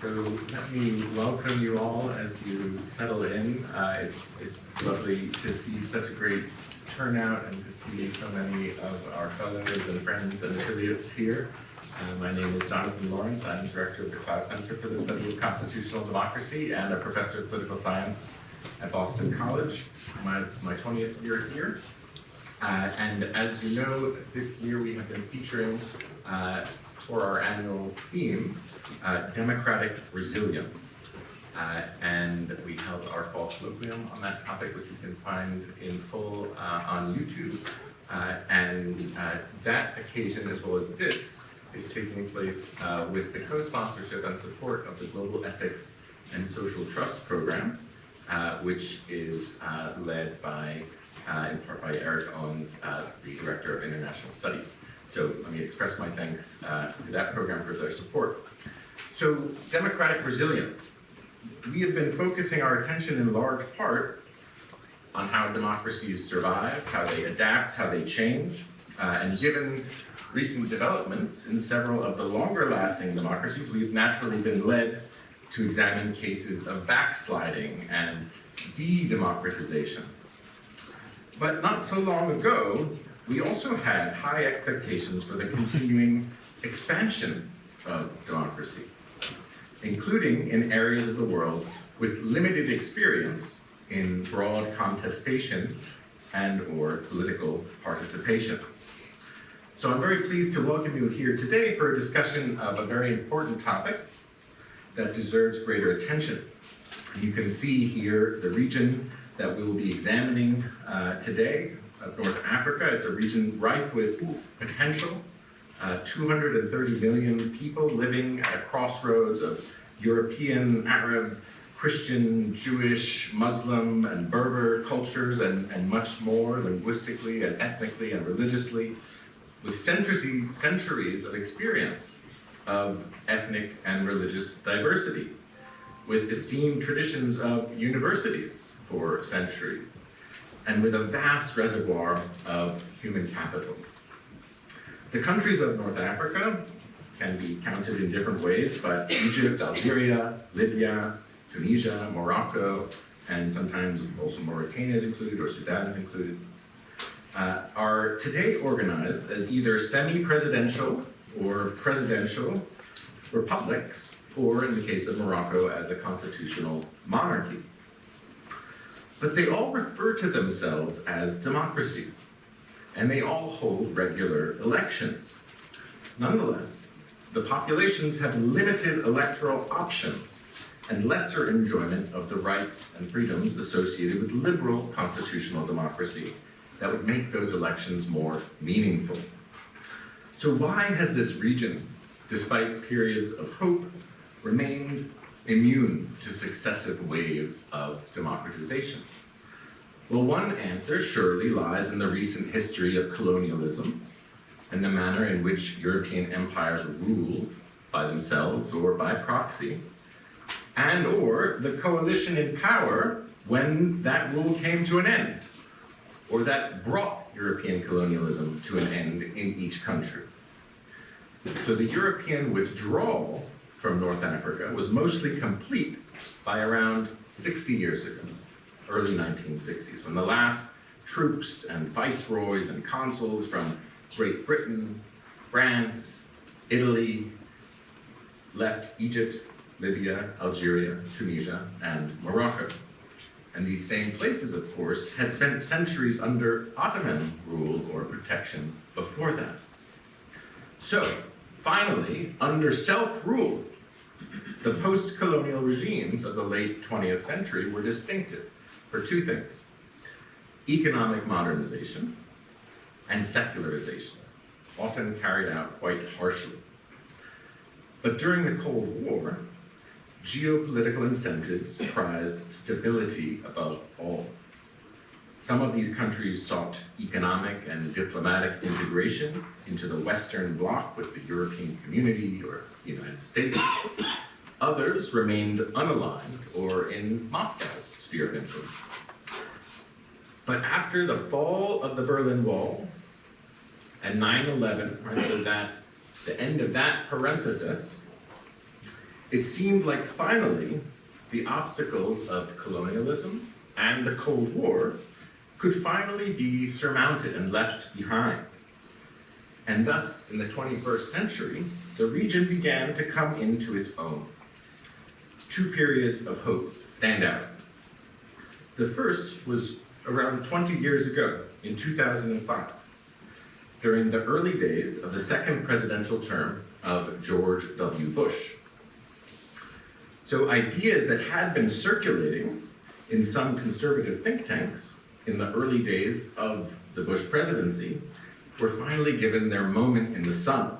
So let me welcome you all as you settle in. It's lovely to see such a great turnout and to see so many of our fellows and friends and affiliates here. My name is Jonathan Lawrence. I'm director of the Clough Center for the Study of Constitutional Democracy and a professor of political science at Boston College. My 20th year here. And as you know, this year we have been featuring for our annual theme, democratic resilience. And we held our fall colloquium on that topic, which you can find in full on YouTube. That occasion, as well as this, is taking place with the co-sponsorship and support of the Global Ethics and Social Trust Program, which is led by, in part by Eric Owens, the Director of International Studies. So let me express my thanks to that program for their support. So democratic resilience. We have been focusing our attention in large part on how democracies survive, how they adapt, how they change, and given recent developments in several of the longer lasting democracies, we've naturally been led to examine cases of backsliding and de-democratization. But not so long ago, we also had high expectations for the continuing expansion of democracy, including in areas of the world with limited experience in broad contestation and/or political participation. So I'm very pleased to welcome you here today for a discussion of a very important topic that deserves greater attention. You can see here the region that we will be examining today, of North Africa. It's a region rife with potential. 230 million people living at a crossroads of European, Arab, Christian, Jewish, Muslim, and Berber cultures, and much more linguistically and ethnically and religiously, with centuries of experience of ethnic and religious diversity, with esteemed traditions of universities for centuries, and with a vast reservoir of human capital. The countries of North Africa can be counted in different ways, but Egypt, Algeria, Libya, Tunisia, Morocco, and sometimes also Mauritania is included, or Sudan is included, are today organized as either semi-presidential or presidential republics, or in the case of Morocco, as a constitutional monarchy. But they all refer to themselves as democracies, and they all hold regular elections. Nonetheless, the populations have limited electoral options and lesser enjoyment of the rights and freedoms associated with liberal constitutional democracy that would make those elections more meaningful. So why has this region, despite periods of hope, remained immune to successive waves of democratization? Well, one answer surely lies in the recent history of colonialism and the manner in which European empires ruled by themselves or by proxy, and/or the coalition in power when that rule came to an end, or that brought European colonialism to an end in each country. So the European withdrawal from North Africa was mostly complete by around 60 years ago, early 1960s, when the last troops and viceroys and consuls from Great Britain, France, Italy left Egypt, Libya, Algeria, Tunisia, and Morocco. And these same places, of course, had spent centuries under Ottoman rule or protection before that. So, finally, under self-rule, the post-colonial regimes of the late 20th century were distinctive for two things: economic modernization and secularization, often carried out quite harshly. But during the Cold War, geopolitical incentives prized stability above all. Some of these countries sought economic and diplomatic integration into the Western Bloc with the European community or the United States. Others remained unaligned or in Moscow's sphere of influence. But after the fall of the Berlin Wall and 9/11, right, so that the end of that parenthesis, it seemed like finally the obstacles of colonialism and the Cold War could finally be surmounted and left behind. And thus, in the 21st century, the region began to come into its own. Two periods of hope stand out. The first was around 20 years ago, in 2005, during the early days of the second presidential term of George W. Bush. So ideas that had been circulating in some conservative think tanks in the early days of the Bush presidency were finally given their moment in the sun.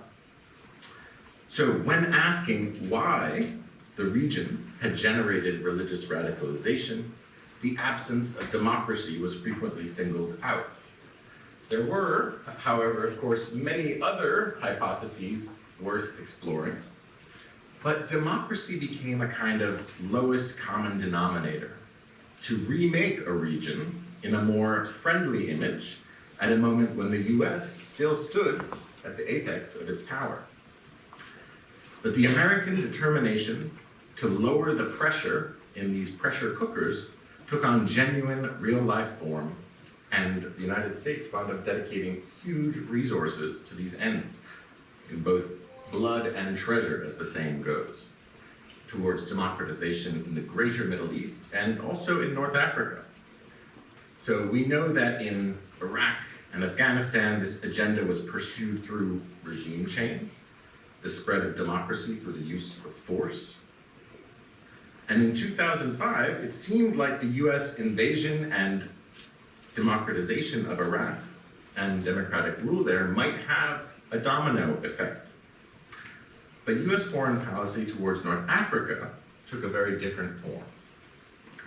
So when asking why the region had generated religious radicalization, the absence of democracy was frequently singled out. There were, however, of course, many other hypotheses worth exploring, but democracy became a kind of lowest common denominator to remake a region in a more friendly image at a moment when the US still stood at the apex of its power. But the American determination to lower the pressure in these pressure cookers took on genuine real-life form, and the United States wound up dedicating huge resources to these ends, in both blood and treasure, as the saying goes, towards democratization in the greater Middle East and also in North Africa. So we know that in Iraq and Afghanistan, this agenda was pursued through regime change, the spread of democracy through the use of force. And in 2005, it seemed like the US invasion and democratization of Iraq and democratic rule there might have a domino effect. But US foreign policy towards North Africa took a very different form.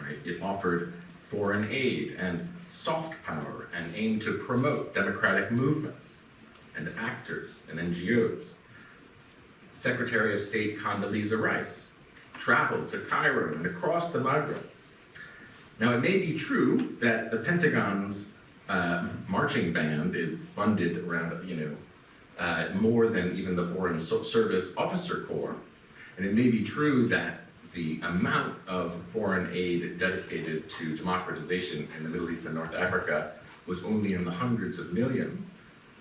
Right? It offered foreign aid and soft power and aimed to promote democratic movements and actors and NGOs. Secretary of State Condoleezza Rice traveled to Cairo and across the Maghreb. Now, it may be true that the Pentagon's marching band is funded around, more than even the Foreign Service Officer Corps, and it may be true that the amount of foreign aid dedicated to democratization in the Middle East and North Africa was only in the hundreds of millions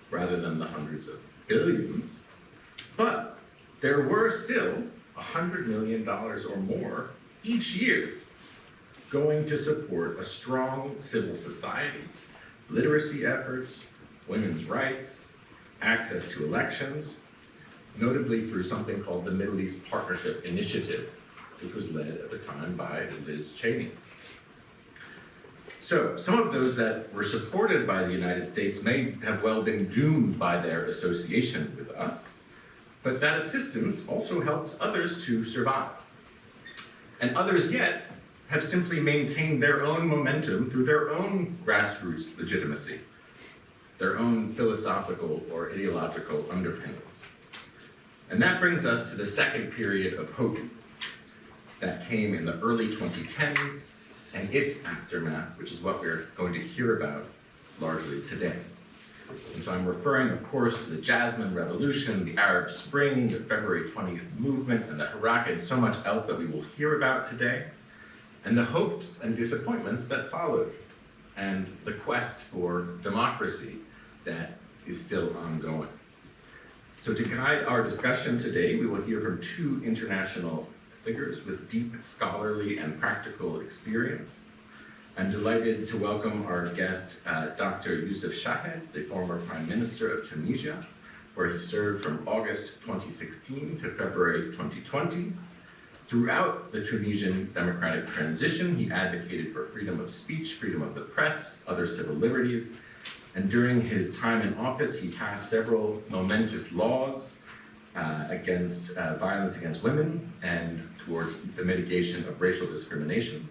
rather than the hundreds of billions, but there were still $100 million or more each year going to support a strong civil society, literacy efforts, women's rights, access to elections, notably through something called the Middle East Partnership Initiative, which was led at the time by Liz Cheney. So some of those that were supported by the United States may have well been doomed by their association with us, but that assistance also helps others to survive. And others yet have simply maintained their own momentum through their own grassroots legitimacy, their own philosophical or ideological underpinnings. And that brings us to the second period of hope that came in the early 2010s and its aftermath, which is what we're going to hear about largely today. And so I'm referring, of course, to the Jasmine Revolution, the Arab Spring, the February 20th movement, and the Haraka, and so much else that we will hear about today, and the hopes and disappointments that followed, and the quest for democracy that is still ongoing. So to guide our discussion today, we will hear from two international figures with deep scholarly and practical experience. I'm delighted to welcome our guest, Dr. Youssef Chahed, the former Prime Minister of Tunisia, where he served from August 2016 to February 2020. Throughout the Tunisian democratic transition, he advocated for freedom of speech, freedom of the press, other civil liberties, and during his time in office, he passed several momentous laws against violence against women and towards the mitigation of racial discrimination.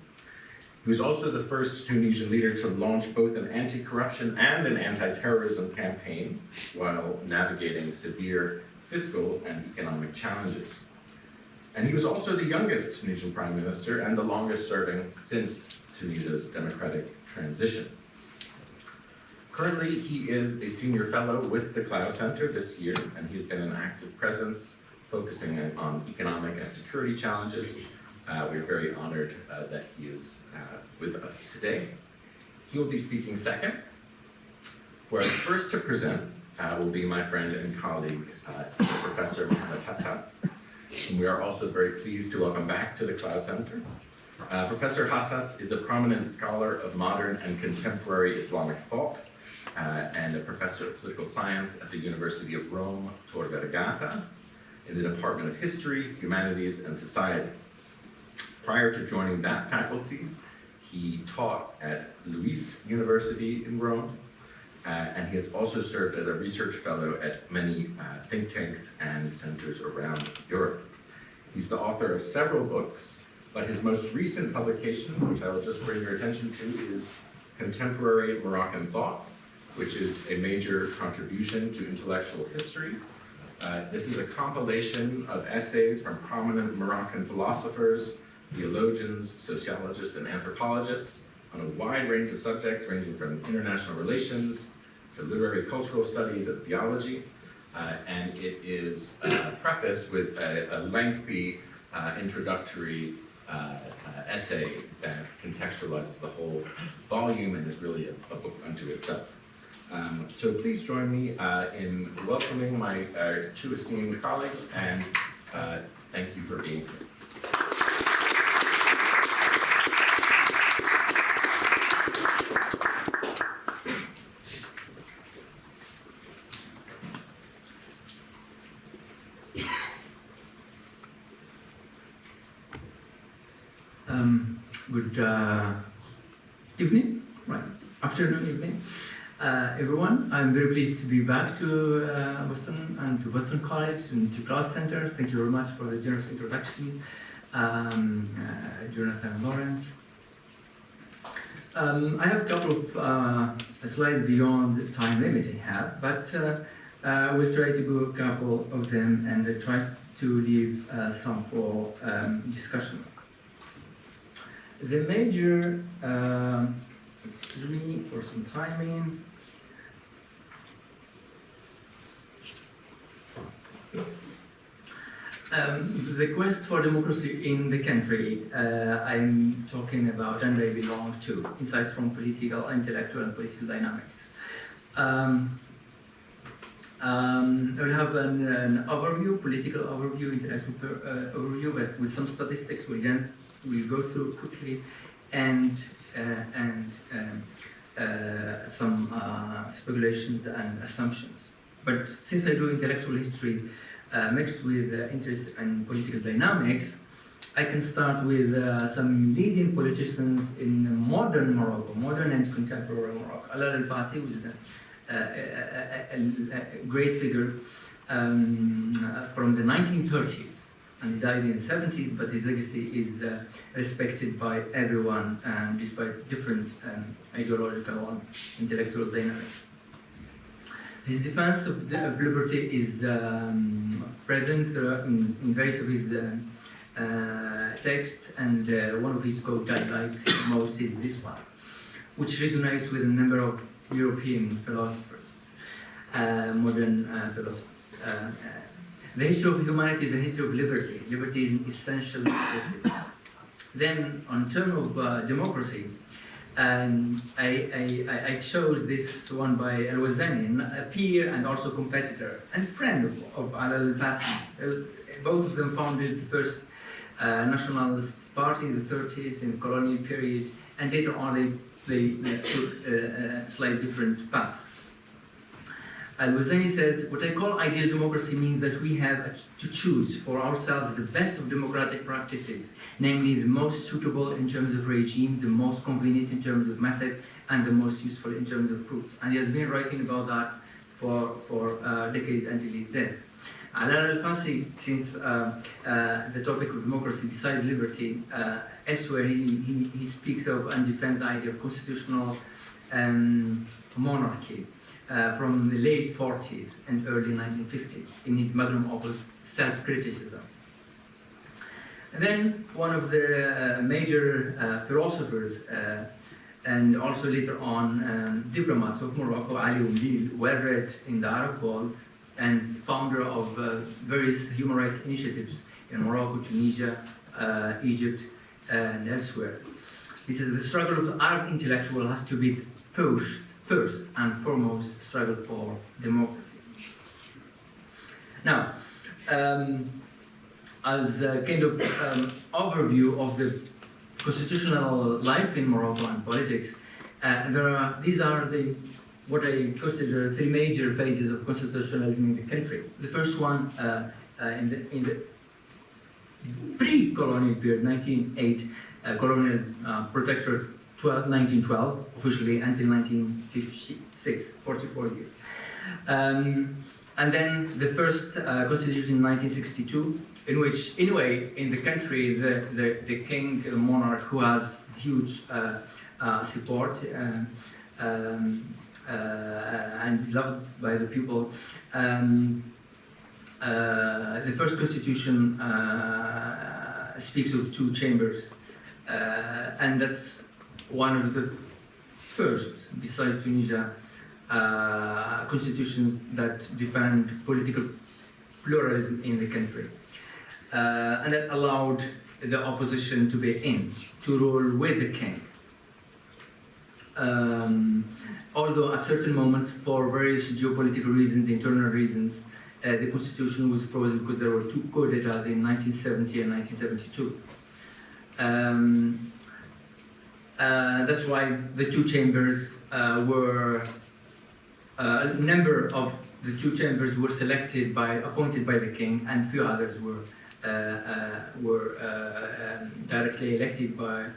He was also the first Tunisian leader to launch both an anti-corruption and an anti-terrorism campaign while navigating severe fiscal and economic challenges. And he was also the youngest Tunisian prime minister and the longest serving since Tunisia's democratic transition. Currently, he is a senior fellow with the Clough Center this year, and he's been an active presence focusing on economic and security challenges. We're very honored that he is with us today. He will be speaking second, whereas first to present will be my friend and colleague, Professor Mohammed Hashas, and we are also very pleased to welcome back to the Clough Center. Professor Hashas is a prominent scholar of modern and contemporary Islamic thought and a professor of political science at the University of Rome, Tor Vergata, in the Department of History, Humanities, and Society. Prior to joining that faculty, he taught at Luis University in Rome, and he has also served as a research fellow at many think tanks and centers around Europe. He's the author of several books, but his most recent publication, which I will just bring your attention to, is Contemporary Moroccan Thought, which is a major contribution to intellectual history. This is a compilation of essays from prominent Moroccan philosophers, theologians, sociologists, and anthropologists on a wide range of subjects ranging from international relations to literary cultural studies and theology. And it is prefaced with a lengthy introductory essay that contextualizes the whole volume and is really a book unto itself. So please join me in welcoming my two esteemed colleagues, and thank you for being here. Good evening, right? Afternoon, evening, everyone. I'm very pleased to be back to Boston and to Boston College and to Clough Center. Thank you very much for the generous introduction, Jonathan and Lawrence. I have a couple of slides beyond the time limit I have, but we'll try to go a couple of them and try to leave some for discussion. The major, excuse me for some timing. The quest for democracy in the country I'm talking about, and I belong to, insights from political, intellectual, and political dynamics. We'll have an overview, political overview, intellectual overview, but with some statistics we'll go through quickly, and some speculations and assumptions. But since I do intellectual history mixed with interest in political dynamics, I can start with some leading politicians in modern Morocco, modern and contemporary Morocco. Alaa al-Fassi was a great figure from the 1930s. And he died in the 70s, but his legacy is respected by everyone, despite different ideological and intellectual dynamics. His defense of liberty is present in various of his texts, and one of his quotes I like most is this one, which resonates with a number of European philosophers, modern philosophers. The history of humanity is a history of liberty. Liberty is an essential necessity. Then, on terms of democracy, I chose this one by Al-Wazani, a peer and also competitor and friend of Alaa al-Fassi. Both of them founded the first nationalist party in the 30s in the colonial period, and later on they took a slightly different path. Al-Wazani says, what I call ideal democracy means that we have to choose for ourselves the best of democratic practices, namely the most suitable in terms of regime, the most convenient in terms of method, and the most useful in terms of fruits. And he has been writing about that for decades until his death. Alaa al-Fassi, since the topic of democracy besides liberty, elsewhere he speaks of and defends the idea of constitutional monarchy. From the late 40s and early 1950s in his magnum opus, Self-Criticism. And then one of the major philosophers and also later on diplomats of Morocco, Ali Oumlil, well read in the Arab world, and founder of various human rights initiatives in Morocco, Tunisia, Egypt, and elsewhere. He says the struggle of the Arab intellectual has to be first and foremost struggle for democracy. Now, as a kind of overview of the constitutional life in Morocco and politics, these are what I consider three major phases of constitutionalism in the country. The first one in the pre-colonial period, 1908, colonial protectorate 1912, officially until 1956, 44 years. And then the first constitution in 1962, in which, in a way, in the country, the king, the monarch, who has huge support and loved by the people, the first constitution speaks of two chambers, and that's one of the first, besides Tunisia, constitutions that defend political pluralism in the country, and that allowed the opposition to be in, to rule with the king. Although at certain moments, for various geopolitical reasons, internal reasons, the constitution was frozen because there were two coups d'etat in 1970 and 1972. That's why the two chambers a number of the two chambers were appointed by the king, and few others were directly elected by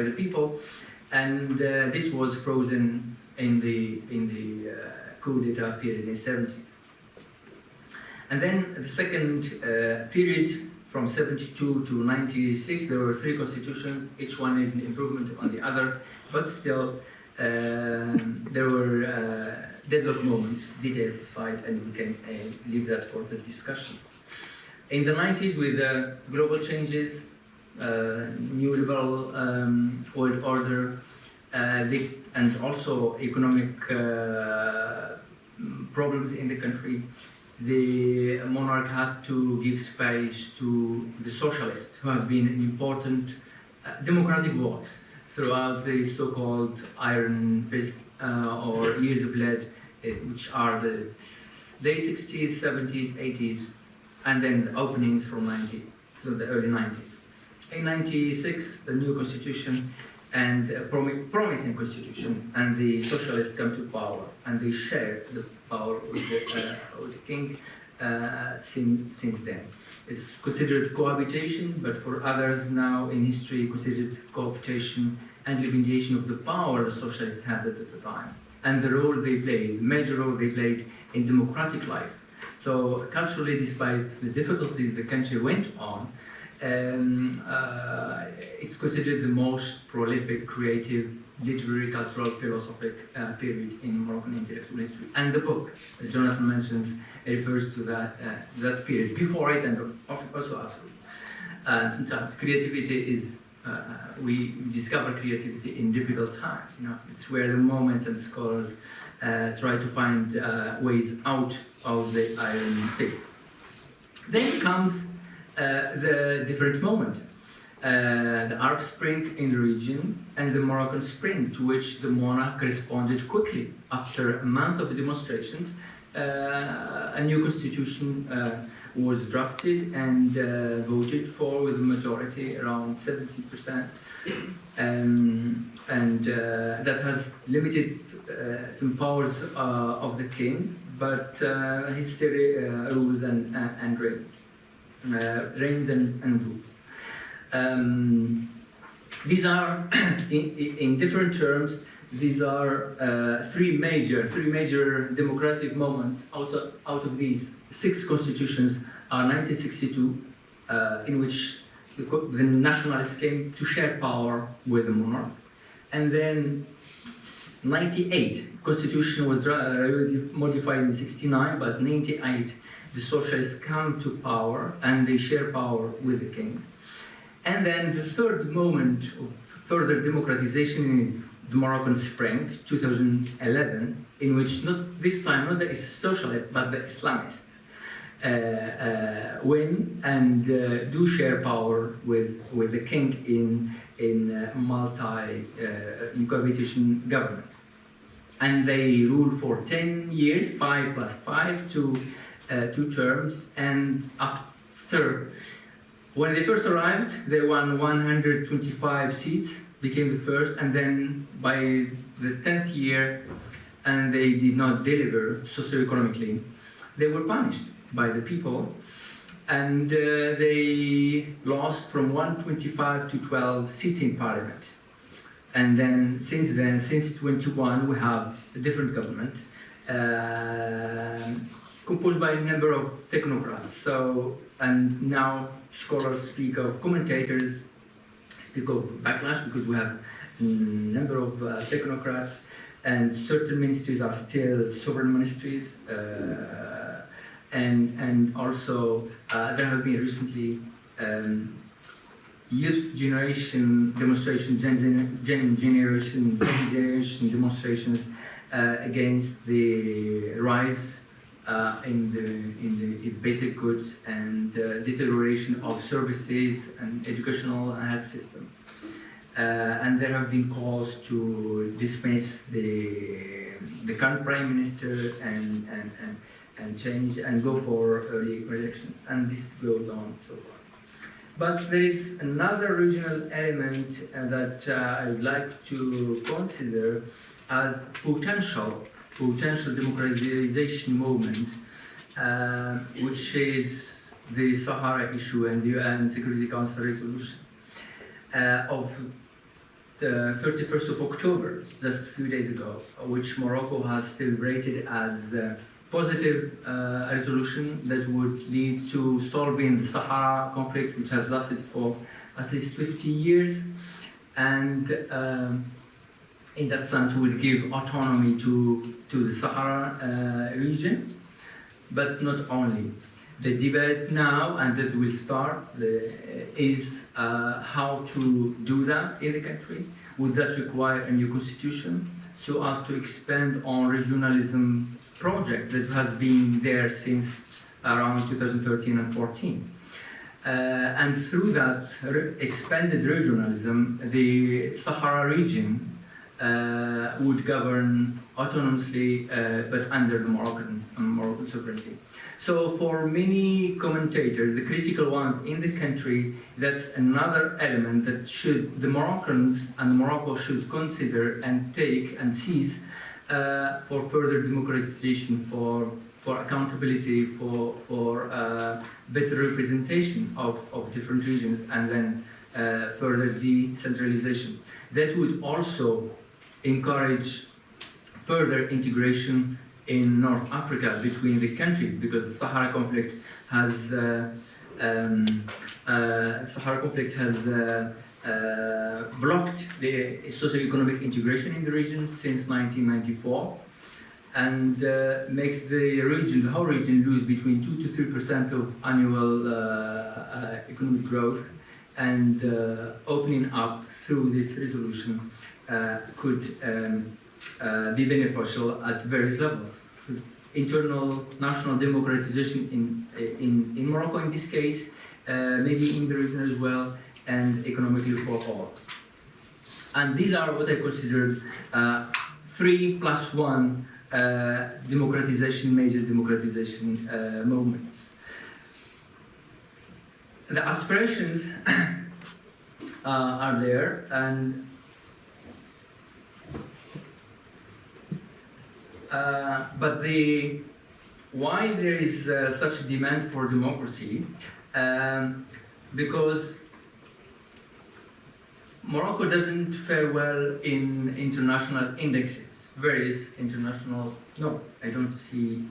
the people, and this was frozen in the coup d'etat period in the 70s. And then the second period, from 72 to 96, there were three constitutions. Each one is an improvement on the other, but still there were deadlock moments, detailed aside, and we can leave that for the discussion. In the 90s, with global changes, new liberal world order, and also economic problems in the country, the monarch had to give space to the socialists, who have been an important democratic voice throughout the so-called Iron Fist or Years of Lead, which are the late 60s, 70s, 80s, and then the openings from the early 90s. In 96, the new constitution and a promising constitution, and the socialists come to power, and they share the power with the king since then. It's considered cohabitation, but for others now in history, considered cooptation and limitation of the power the socialists had at the time, and the role they played, the major role they played in democratic life. So culturally, despite the difficulties the country went on, it's considered the most prolific, creative, literary, cultural, philosophic period in Moroccan intellectual history. And the book, as Jonathan mentions, refers to that period, before it and also after. Sometimes creativity is, we discover creativity in difficult times. It's where the moments and scholars try to find ways out of the iron fist. Then comes the different moment, the Arab Spring in the region and the Moroccan Spring, to which the monarch responded quickly. After a month of demonstrations, a new constitution was drafted and voted for with a majority around 70%, and that has limited some powers of the king, but he still rules and reigns. Reigns and rules. These are, in different terms, these are three major democratic moments. Out of these, 6 constitutions are 1962, in which the nationalists came to share power with the monarch, and then 98 constitution was modified in 69, but 98. The socialists come to power and they share power with the king. And then the third moment of further democratization in the Moroccan Spring 2011, in which not this time not the socialists but the Islamists win and do share power with the king in multi-cohabitation government, and they rule for 10 years, 5 plus 5, two terms, and after. When they first arrived, they won 125 seats, became the first, and then by the 10th year, and they did not deliver socioeconomically, they were punished by the people, and they lost from 125 to 12 seats in parliament. And then, since 21, we have a different government, composed by a number of technocrats. So, and now scholars speak of, commentators speak of backlash, because we have a number of technocrats, and certain ministries are still sovereign ministries, and also there have been recently youth generation demonstrations, gen generation demonstrations against the rise in the basic goods and deterioration of services and educational and health system. And there have been calls to dismiss the current Prime Minister and change and go for early elections. And this goes on so far. But there is another regional element that I would like to consider as potential democratization movement, which is the Sahara issue and the UN Security Council resolution of the 31st of October, just a few days ago, which Morocco has celebrated as a positive resolution that would lead to solving the Sahara conflict, which has lasted for at least 50 years, and in that sense would give autonomy to the Sahara region. But not only. The debate now, and that will start, is how to do that in the country. Would that require a new constitution so as to expand on regionalism project that has been there since around 2013 and 14? And through that expanded regionalism, the Sahara region would govern autonomously, but under the Moroccan sovereignty. So for many commentators, the critical ones in the country, that's another element that the Moroccans and Morocco should consider and take and seize for further democratization, for accountability, for better representation of different regions, and then further decentralization. That would also encourage further integration in North Africa between the countries, because the Sahara conflict has blocked the socio-economic integration in the region since 1994, and makes the whole region lose between 2 to 3% of annual economic growth, and opening up through this resolution could be beneficial at various levels. Internal national democratization in Morocco in this case, maybe in the region as well, and economically for all. And these are what I consider 3+1 major democratization movements. The aspirations are there, and but why there is such a demand for democracy? Because Morocco doesn't fare well in international indexes, various international. No, I don't see.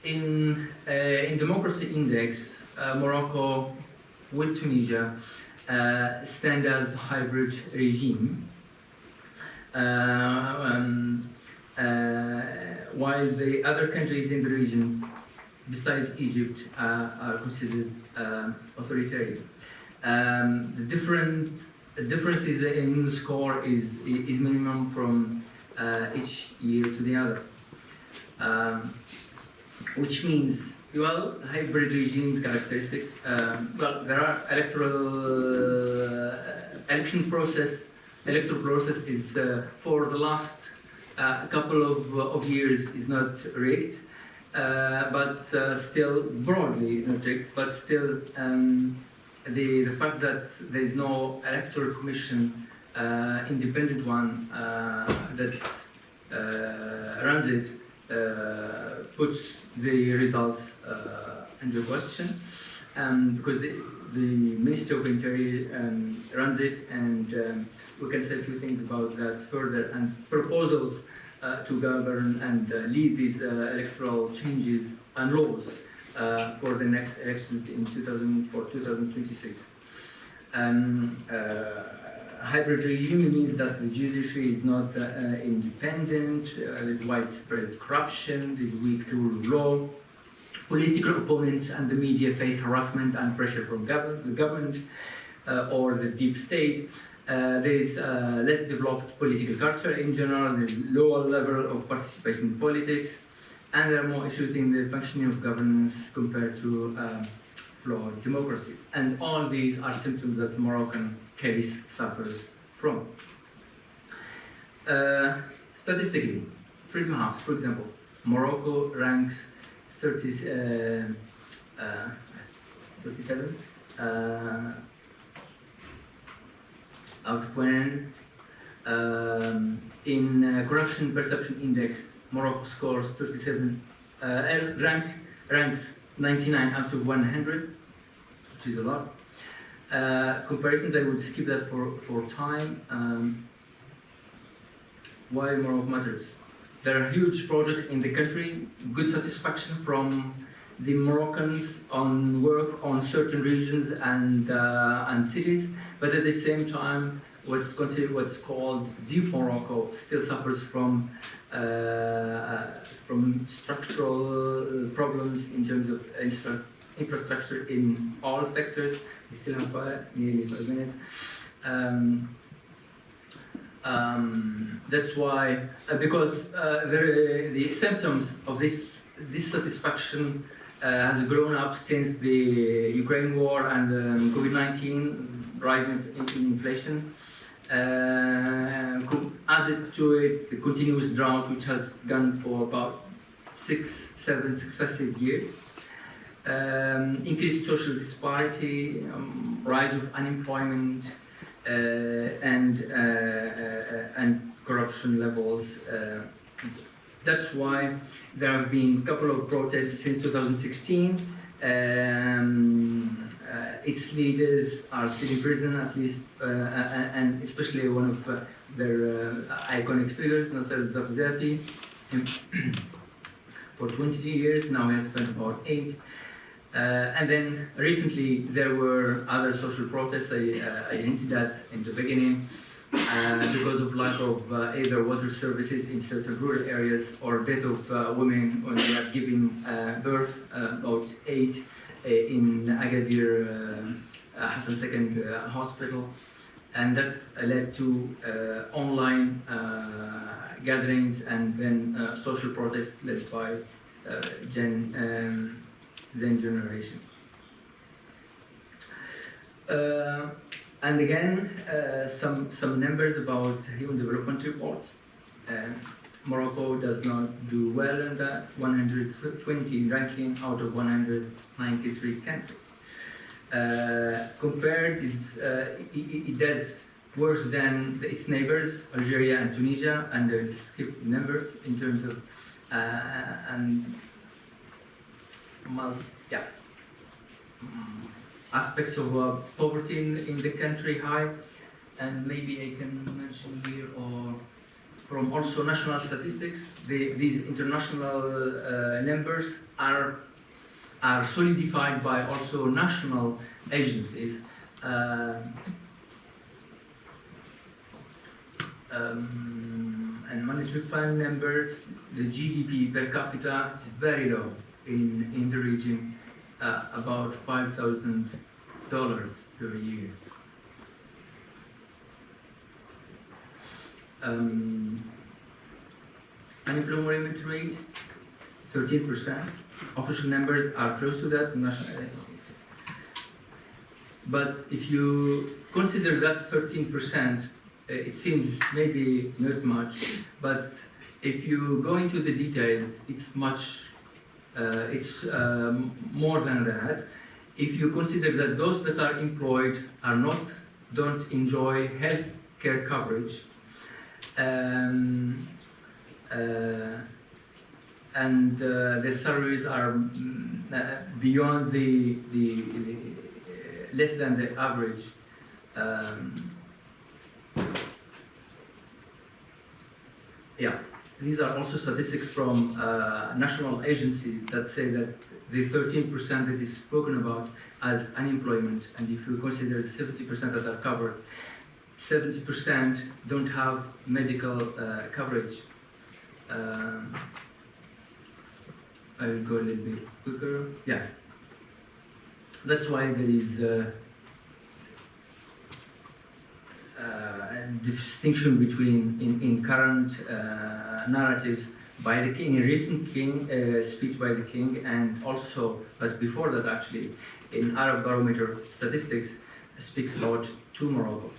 In democracy index, Morocco with Tunisia stand as hybrid regime, while the other countries in the region, besides Egypt, are considered authoritarian. The differences in the score is minimum from each year to the other, which means, well, hybrid regimes characteristics. Well, there are electoral process is for the last couple of years is not rigged, but still broadly not rigged, but still the fact that there is no electoral commission, independent one that runs it, puts the results under question, because the Minister of Interior runs it, and we can say a few things about that further, and proposals to govern and lead these electoral changes and laws for the next elections in 2026. Hybrid regime means that the judiciary is not independent, there's widespread corruption, there's weak rule of law, political opponents and the media face harassment and pressure from the government or the deep state. There's less developed political culture in general, there's lower level of participation in politics, and there are more issues in the functioning of governance compared to flawed democracy. And all these are symptoms that the Moroccan case suffers from. Statistically, Freedom House, for example, Morocco ranks 37 out of 100. In Corruption Perception Index, Morocco scores 37, ranks 99 out of 100, which is a lot. Comparisons, I would skip that for time. Why Morocco matters? There are huge projects in the country, good satisfaction from the Moroccans on work on certain regions and cities, but at the same time, what's called Deep Morocco still suffers from structural problems in terms of infrastructure in all sectors. We still have nearly 5 minutes. That's why, because the symptoms of this dissatisfaction has grown up since the Ukraine war and COVID-19, rise in inflation. Added to it the continuous drought, which has gone for about 6-7 successive years. Increased social disparity, rise of unemployment, and corruption levels. That's why there have been a couple of protests since 2016. Its leaders are still in prison, at least, and especially one of their iconic figures, Nasser Zafzafi, for 20 years. Now he has spent about 8. And then recently there were other social protests I hinted at in the beginning because of lack of either water services in certain rural areas or death of women when they are giving birth, about 8 in Agadir Hassan II hospital. And that led to online gatherings and then social protests led by then generation. And again, some numbers about Human Development Report. Morocco does not do well in that 120 ranking out of 193 countries. Compared, it does worse than its neighbors, Algeria and Tunisia, and they skip numbers in terms of aspects of poverty in the country high, and maybe I can mention here or from also national statistics. These international numbers are solidified by also national agencies. and monetary fund members, the GDP per capita is very low in the region, about $5,000 per year. Unemployment rate, 13%. Official numbers are close to that. But if you consider that 13%, it seems maybe not much, but if you go into the details, it's much, more than that. If you consider that those that are employed don't enjoy health care coverage, and the salaries are beyond the less than the average. Yeah, these are also statistics from national agencies that say that the 13% that is spoken about as unemployment, and if you consider the 70% that are covered, 70% don't have medical coverage. I will go a little bit quicker. Yeah, that's why there is a distinction between in current narratives by the king, in recent speech by the king, and also, but before that actually, in Arab Barometer statistics speaks about two Moroccos.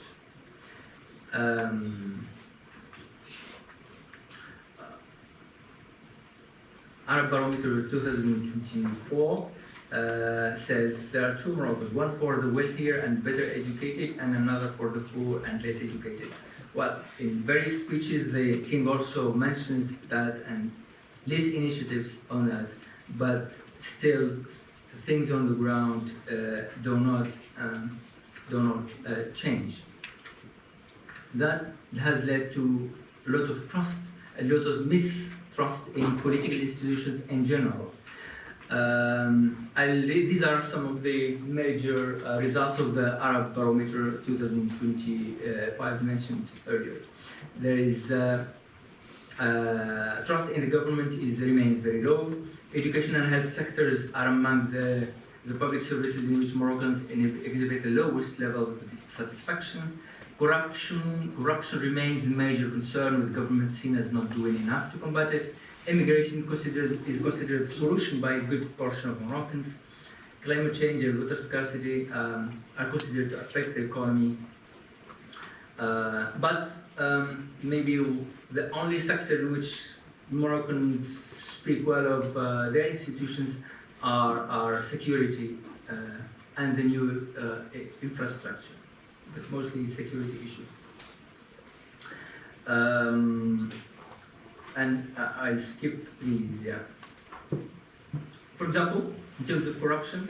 Arab Barometer 2024 says there are two Moroccos, one for the wealthier and better educated, and another for the poor and less educated. Well, in various speeches, the king also mentions that and leads initiatives on that, but still, things on the ground do not change. That has led to a lot of trust, a lot of mistrust in political institutions in general. These are some of the major results of the Arab Barometer 2025 mentioned earlier. There is trust in the government remains very low. Education and health sectors are among the public services in which Moroccans exhibit the lowest level of satisfaction. Corruption remains a major concern, with government seen as not doing enough to combat it. Immigration is considered a solution by a good portion of Moroccans. Climate change and water scarcity are considered to affect the economy. But maybe the only sector in which Moroccans speak well of their institutions are security and the new infrastructure, but mostly security issues. And I skipped these, yeah. For example, in terms of corruption,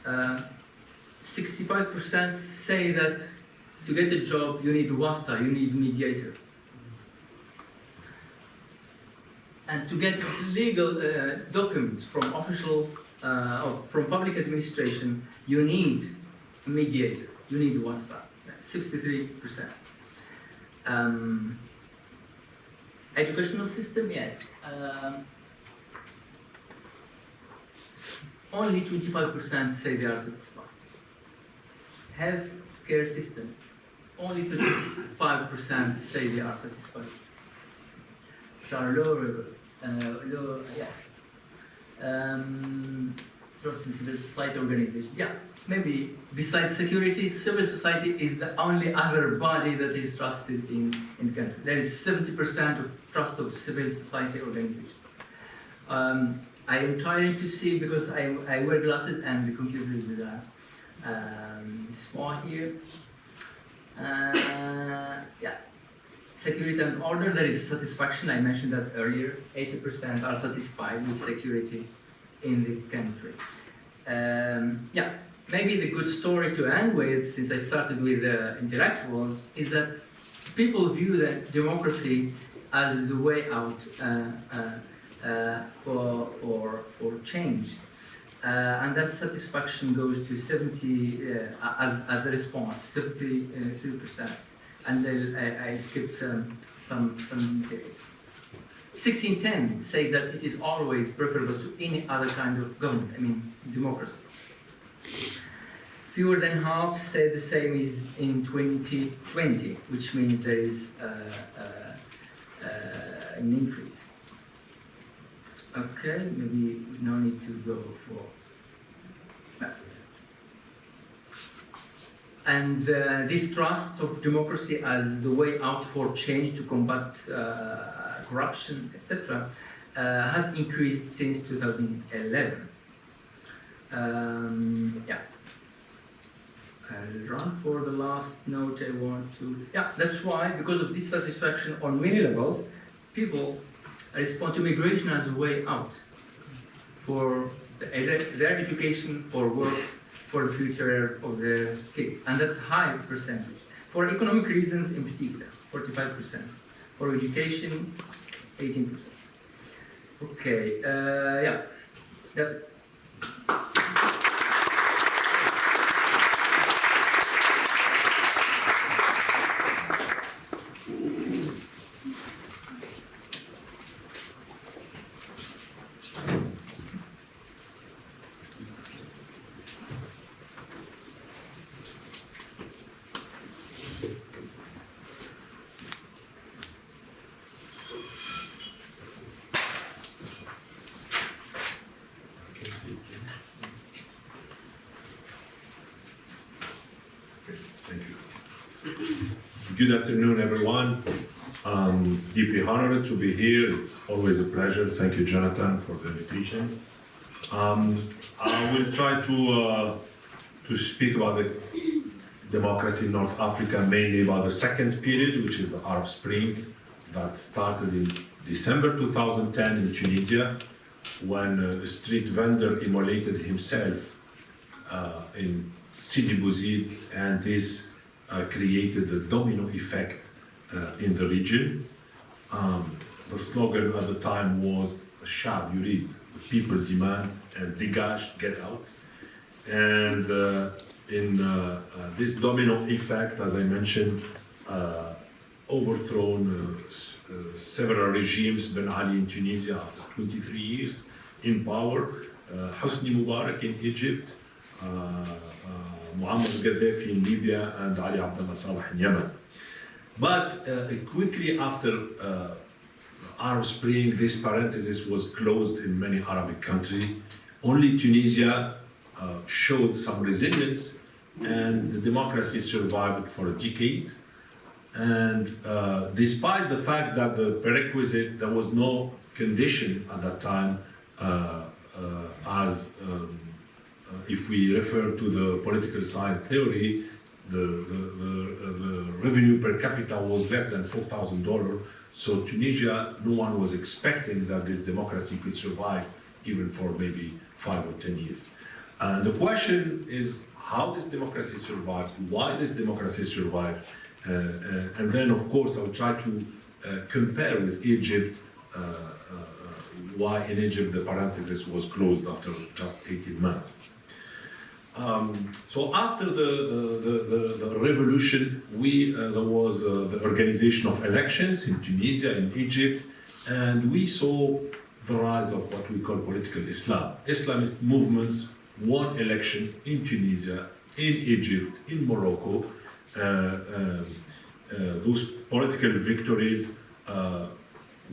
65% say that to get a job you need wasta, you need mediator. And to get legal documents from from public administration, you need a mediator, you need wasta, 63%. Educational system, yes. Only 25% say they are satisfied. Health care system, only 35% say they are satisfied. Which are low levels, trust in civil society organization. Yeah, maybe besides security, civil society is the only other body that is trusted in the country. There is 70% of trust of civil society organization. I am trying to see, because I wear glasses and the computer is small here. Yeah. Security and order, there is satisfaction. I mentioned that earlier. 80% are satisfied with security in the country. Yeah, maybe the good story to end with, since I started with intellectuals, is that people view that democracy as the way out for change. And that satisfaction goes to 70, as a response, 73%. And then I skipped some details. 1610 say that it is always preferable to any other kind of government, I mean democracy. Fewer than half say the same as in 2020, which means there is an increase. Okay, maybe no need to go for. And this trust of democracy as the way out for change to combat corruption, etc., has increased since 2011. Yeah. I'll run for the last note I want to. Yeah, that's why, because of dissatisfaction on many levels, people respond to migration as a way out for their education, for work, for the future of their kids. And that's a high percentage. For economic reasons in particular, 45%. For education, 18%. Okay, yeah, that's it. Good afternoon, everyone. I'm deeply honored to be here. It's always a pleasure. Thank you, Jonathan, for the invitation. I will try to speak about the democracy in North Africa, mainly about the second period, which is the Arab Spring, that started in December 2010 in Tunisia, when a street vendor immolated himself in Sidi Bouzid, and this created a domino effect in the region. The slogan at the time was "Shab Yurid," the people demand, and "Dégage," get out. And in this domino effect, as I mentioned, overthrown several regimes. Ben Ali in Tunisia after 23 years in power, Hosni Mubarak in Egypt, Muammar Gaddafi in Libya, and Ali Abdullah Saleh in Yemen. But quickly after Arab Spring, this parenthesis was closed in many Arabic countries. Only Tunisia showed some resilience, and the democracy survived for a decade. And despite the fact that the prerequisite, there was no condition at that time if we refer to the political science theory, the revenue per capita was less than $4,000. So Tunisia, no one was expecting that this democracy could survive even for maybe 5 or 10 years. And the question is how this democracy survived, why this democracy survived, and then of course I'll try to compare with Egypt, why in Egypt the parenthesis was closed after just 18 months. So after the revolution, there was the organization of elections in Tunisia, in Egypt, and we saw the rise of what we call political Islam. Islamist movements won election in Tunisia, in Egypt, in Morocco. Those political victories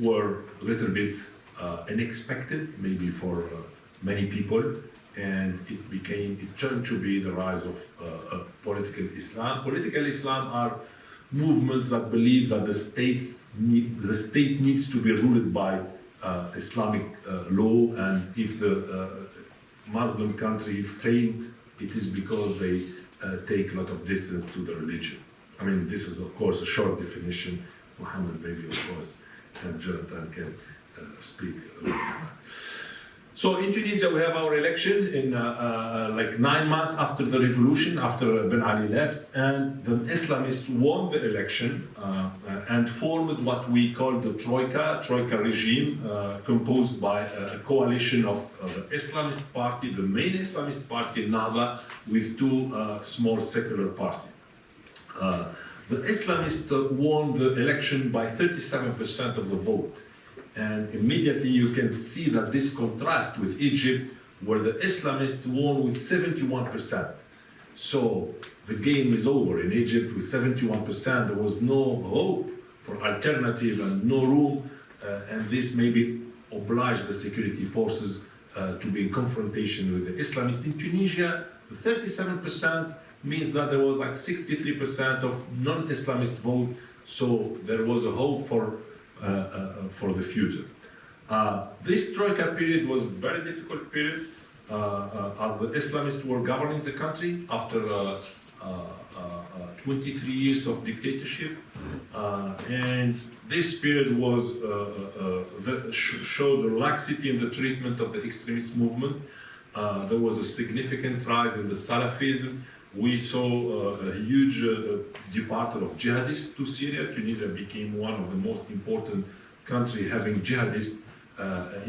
were a little bit unexpected, maybe for many people. And it turned to be the rise of political Islam. Political Islam are movements that believe that the state needs to be ruled by Islamic law, and if the Muslim country failed, it is because they take a lot of distance to the religion. I mean, this is of course a short definition. Mohammed maybe of course, and Jonathan can speak a little bit. So in Tunisia, we have our election in like 9 months after the revolution, after Ben Ali left, and the Islamists won the election and formed what we call the Troika regime, composed by a coalition of the Islamist party, the main Islamist party, Nahda, with two small secular parties. The Islamists won the election by 37% of the vote. And immediately you can see that this contrast with Egypt, where the Islamists won with 71%. So the game is over. In Egypt, with 71%, there was no hope for alternative and no room, and this maybe obliged the security forces to be in confrontation with the Islamists. In Tunisia, the 37% means that there was like 63% of non-Islamist vote, so there was a hope for the future. This Troika period was a very difficult period, as the Islamists were governing the country after 23 years of dictatorship, and this period was showed the laxity in the treatment of the extremist movement. There was a significant rise in the Salafism. We saw a huge departure of jihadists to Syria. Tunisia became one of the most important countries having jihadists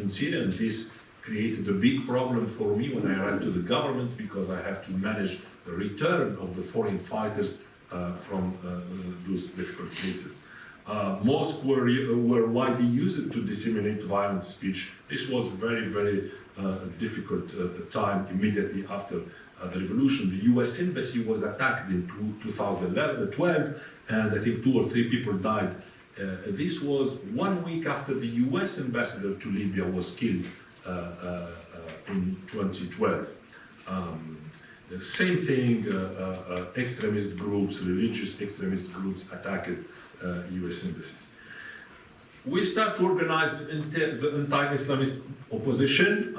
in Syria, and this created a big problem for me when I arrived to the government, because I have to manage the return of the foreign fighters from those difficult places. Mosques were widely used to disseminate violent speech. This was very, very difficult time immediately after the revolution. The US embassy was attacked in 2012, and I think 2 or 3 people died. This was 1 week after the US ambassador to Libya was killed in 2012. The same thing, extremist groups, religious extremist groups attacked US embassies. We start to organize the anti-Islamist opposition,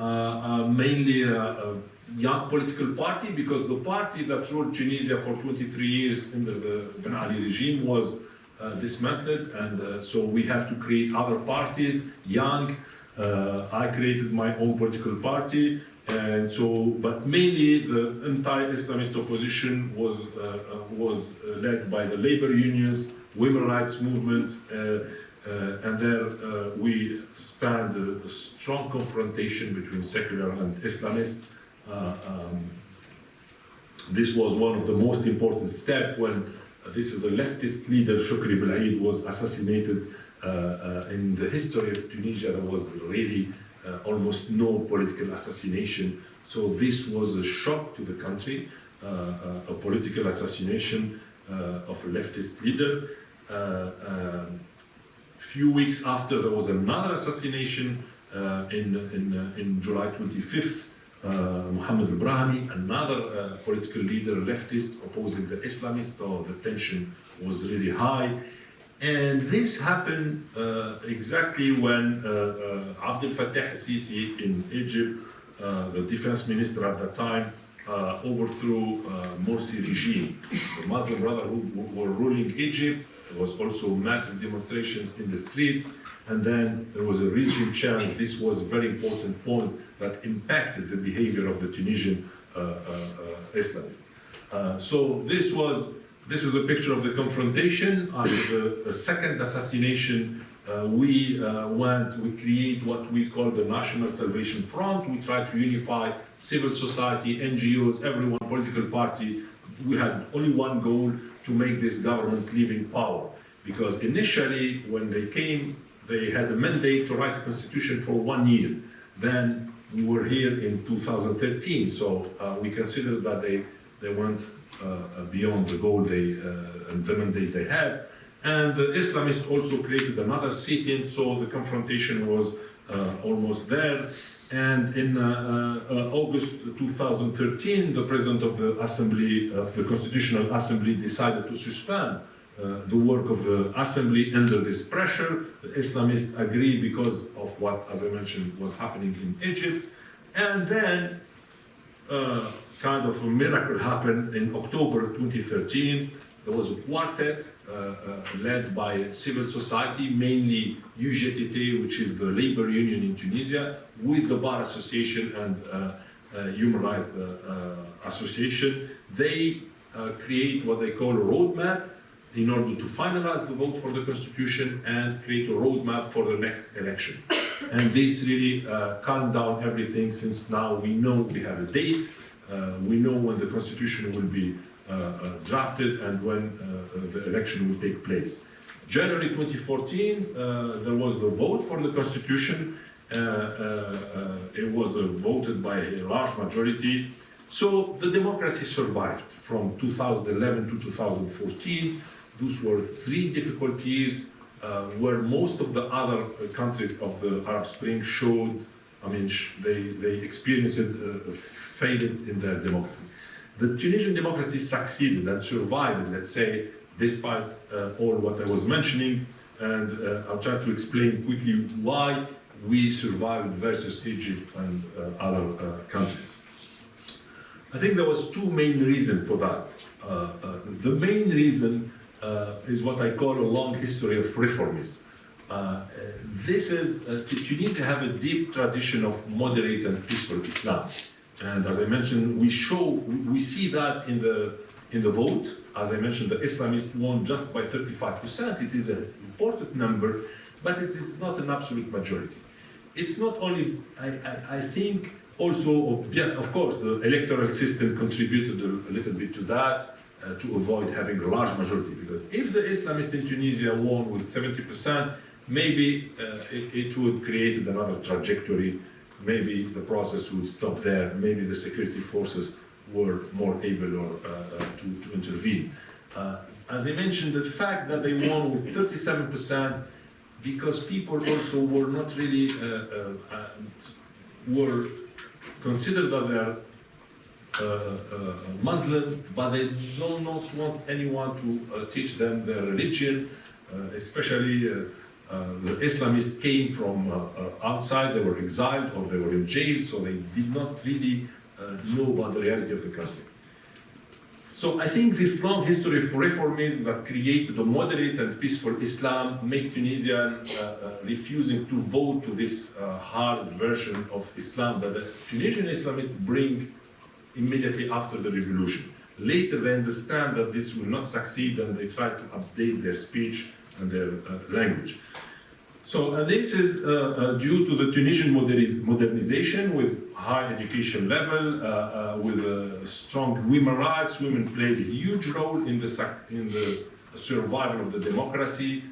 mainly a young political party, because the party that ruled Tunisia for 23 years under the Ben Ali regime was dismantled, and so we have to create other parties, young. I created my own political party, and so, but mainly the anti-Islamist opposition was led by the labor unions, women's rights movement, and there we spanned a strong confrontation between secular and Islamists. This was one of the most important steps when this is a leftist leader, Shukri Belaid, was assassinated. In the history of Tunisia, there was really almost no political assassination. So this was a shock to the country, a political assassination of a leftist leader. Few weeks after, there was another assassination in July 25th. Mohammed Ibrahimi, another political leader, leftist, opposing the Islamists, so the tension was really high. And this happened exactly when Abdel Fattah al-Sisi in Egypt, the defense minister at that time, overthrew Morsi regime. The Muslim Brotherhood were ruling Egypt. There was also massive demonstrations in the streets, and then there was a regime change. This was a very important point that impacted the behavior of the Tunisian Islamists. So this is a picture of the confrontation. After the second assassination, we create what we call the National Salvation Front. We try to unify civil society, NGOs, everyone, political party. We had only one goal: to make this government live in power. Because initially, when they came, they had a mandate to write a constitution for 1 year. Then we were here in 2013, so we consider that they went beyond the goal and the mandate they had. And the Islamists also created another sit-in, so the confrontation was almost there. And in August 2013, the president of the Assembly, of the Constitutional Assembly, decided to suspend the work of the Assembly under this pressure. The Islamists agreed because of what, as I mentioned, was happening in Egypt. And then kind of a miracle happened in October 2013. There was a quartet led by civil society, mainly UGTT, which is the labor union in Tunisia, with the Bar Association and Human Rights Association. They create what they call a roadmap in order to finalize the vote for the constitution and create a roadmap for the next election. And this really calmed down everything, since now we know we have a date, we know when the constitution will be drafted and when the election will take place. January 2014, there was the vote for the constitution. It was voted by a large majority. So the democracy survived from 2011 to 2014. Those were 3 difficult years where most of the other countries of the Arab Spring showed, they experienced failed in their democracy. The Tunisian democracy succeeded and survived, let's say, despite all what I was mentioning, and I'll try to explain quickly why we survived versus Egypt and other countries. I think there was 2 main reasons for that. The main reason is what I call a long history of reformism. Tunisia have a deep tradition of moderate and peaceful Islam. And as I mentioned, we see that in the vote. As I mentioned, the Islamists won just by 35%. It is an important number, but it is not an absolute majority. It's not only, I think, also, of course, the electoral system contributed a little bit to that, to avoid having a large majority. Because if the Islamists in Tunisia won with 70%, maybe it would create another trajectory. Maybe the process would stop there. Maybe the security forces were more able to intervene. As I mentioned, the fact that they won with 37%, because people also were not really were considered that they're Muslim, but they do not want anyone to teach them their religion, especially the Islamists came from outside, they were exiled or they were in jail, so they did not really know about the reality of the country. So I think this long history of reformism that created a moderate and peaceful Islam make Tunisians refusing to vote to this hard version of Islam that the Tunisian Islamists bring immediately after the revolution. Later they understand that this will not succeed and they try to update their speech and their language. So this is due to the Tunisian modernization with high education level, with strong women's rights. Women played a huge role in the survival of the democracy.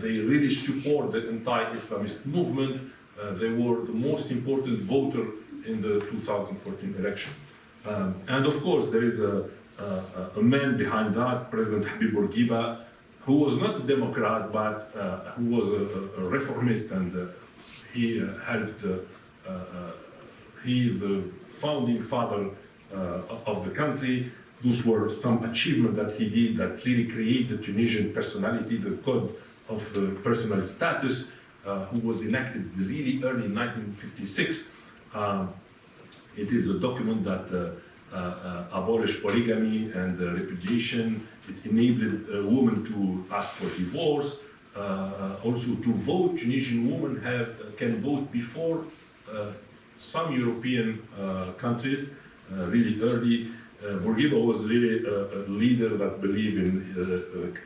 They really support the anti-Islamist movement. They were the most important voter in the 2014 election. And of course, there is a man behind that, President Habib Bourguiba, who was not a Democrat, but who was a reformist, and he helped, he is the founding father of the country. Those were some achievements that he did that really created Tunisian personality, the code of personal status, who was enacted really early in 1956. It is a document that abolished polygamy and repudiation. It enabled women to ask for divorce, also to vote. Tunisian women can vote before some European countries, really early. Bourguiba was really a leader that believed in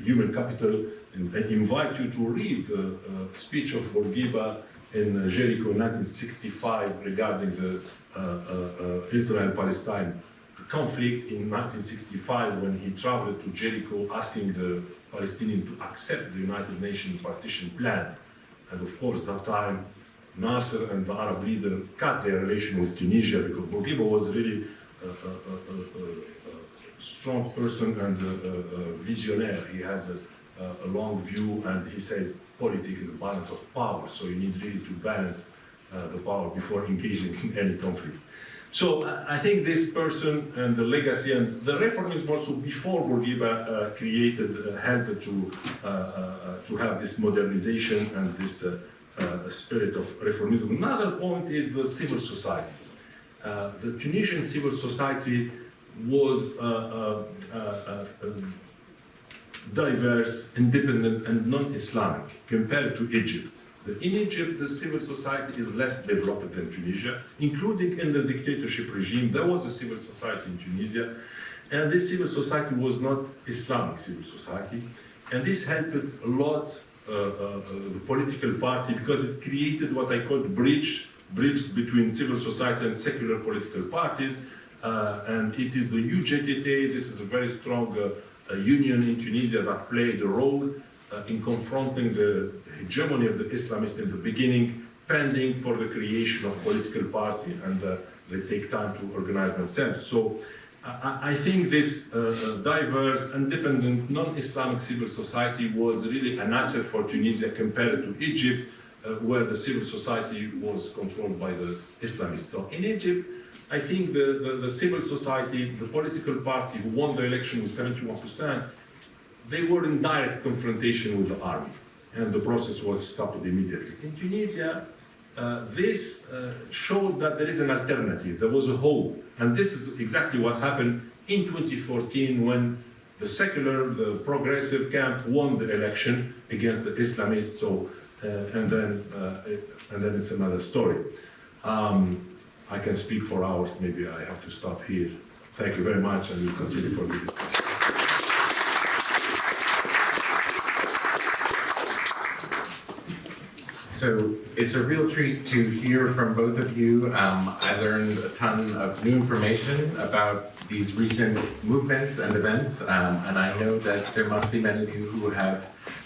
human capital, and I invite you to read the speech of Bourguiba in Jericho in 1965 regarding the Israel-Palestine conflict in 1965, when he traveled to Jericho asking the Palestinians to accept the United Nations partition plan. And of course, that time, Nasser and the Arab leader cut their relation with Tunisia because Bourguiba was really a strong person and a visionary. He has a long view, and he says politics is a balance of power, so you need really to balance the power before engaging in any conflict. So I think this person and the legacy and the reformism also before Bourguiba helped to have this modernization and this spirit of reformism. Another point is the civil society. The Tunisian civil society was diverse, independent, and non-Islamic compared to Egypt. In Egypt, the civil society is less developed than Tunisia, including in the dictatorship regime. There was a civil society in Tunisia, and this civil society was not Islamic civil society. And this helped a lot the political party because it created what I call bridges between civil society and secular political parties. and it is the UGTT. This is a very strong union in Tunisia that played a role in confronting the hegemony of the Islamists in the beginning, pending for the creation of political party, and they take time to organize themselves. So I think this diverse, independent, non-Islamic civil society was really an asset for Tunisia compared to Egypt, where the civil society was controlled by the Islamists. So in Egypt, I think the civil society, the political party who won the election with 71%, they were in direct confrontation with the army, and the process was stopped immediately. In Tunisia, this showed that there is an alternative, there was a hope, and this is exactly what happened in 2014 when the secular, the progressive camp won the election against the Islamists. So, and then it's another story. I can speak for hours. Maybe I have to stop here. Thank you very much, and we'll continue for the discussion. So it's a real treat to hear from both of you. I learned a ton of new information about these recent movements and events, and I know that there must be many of you who have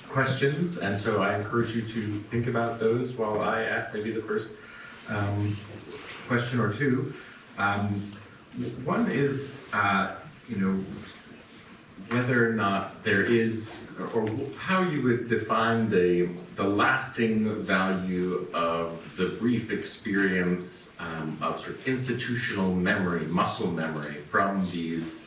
questions, and so I encourage you to think about those while I ask maybe the first question or two. One is, whether or not there is, or how you would define the lasting value of the brief experience of sort of institutional memory, muscle memory from these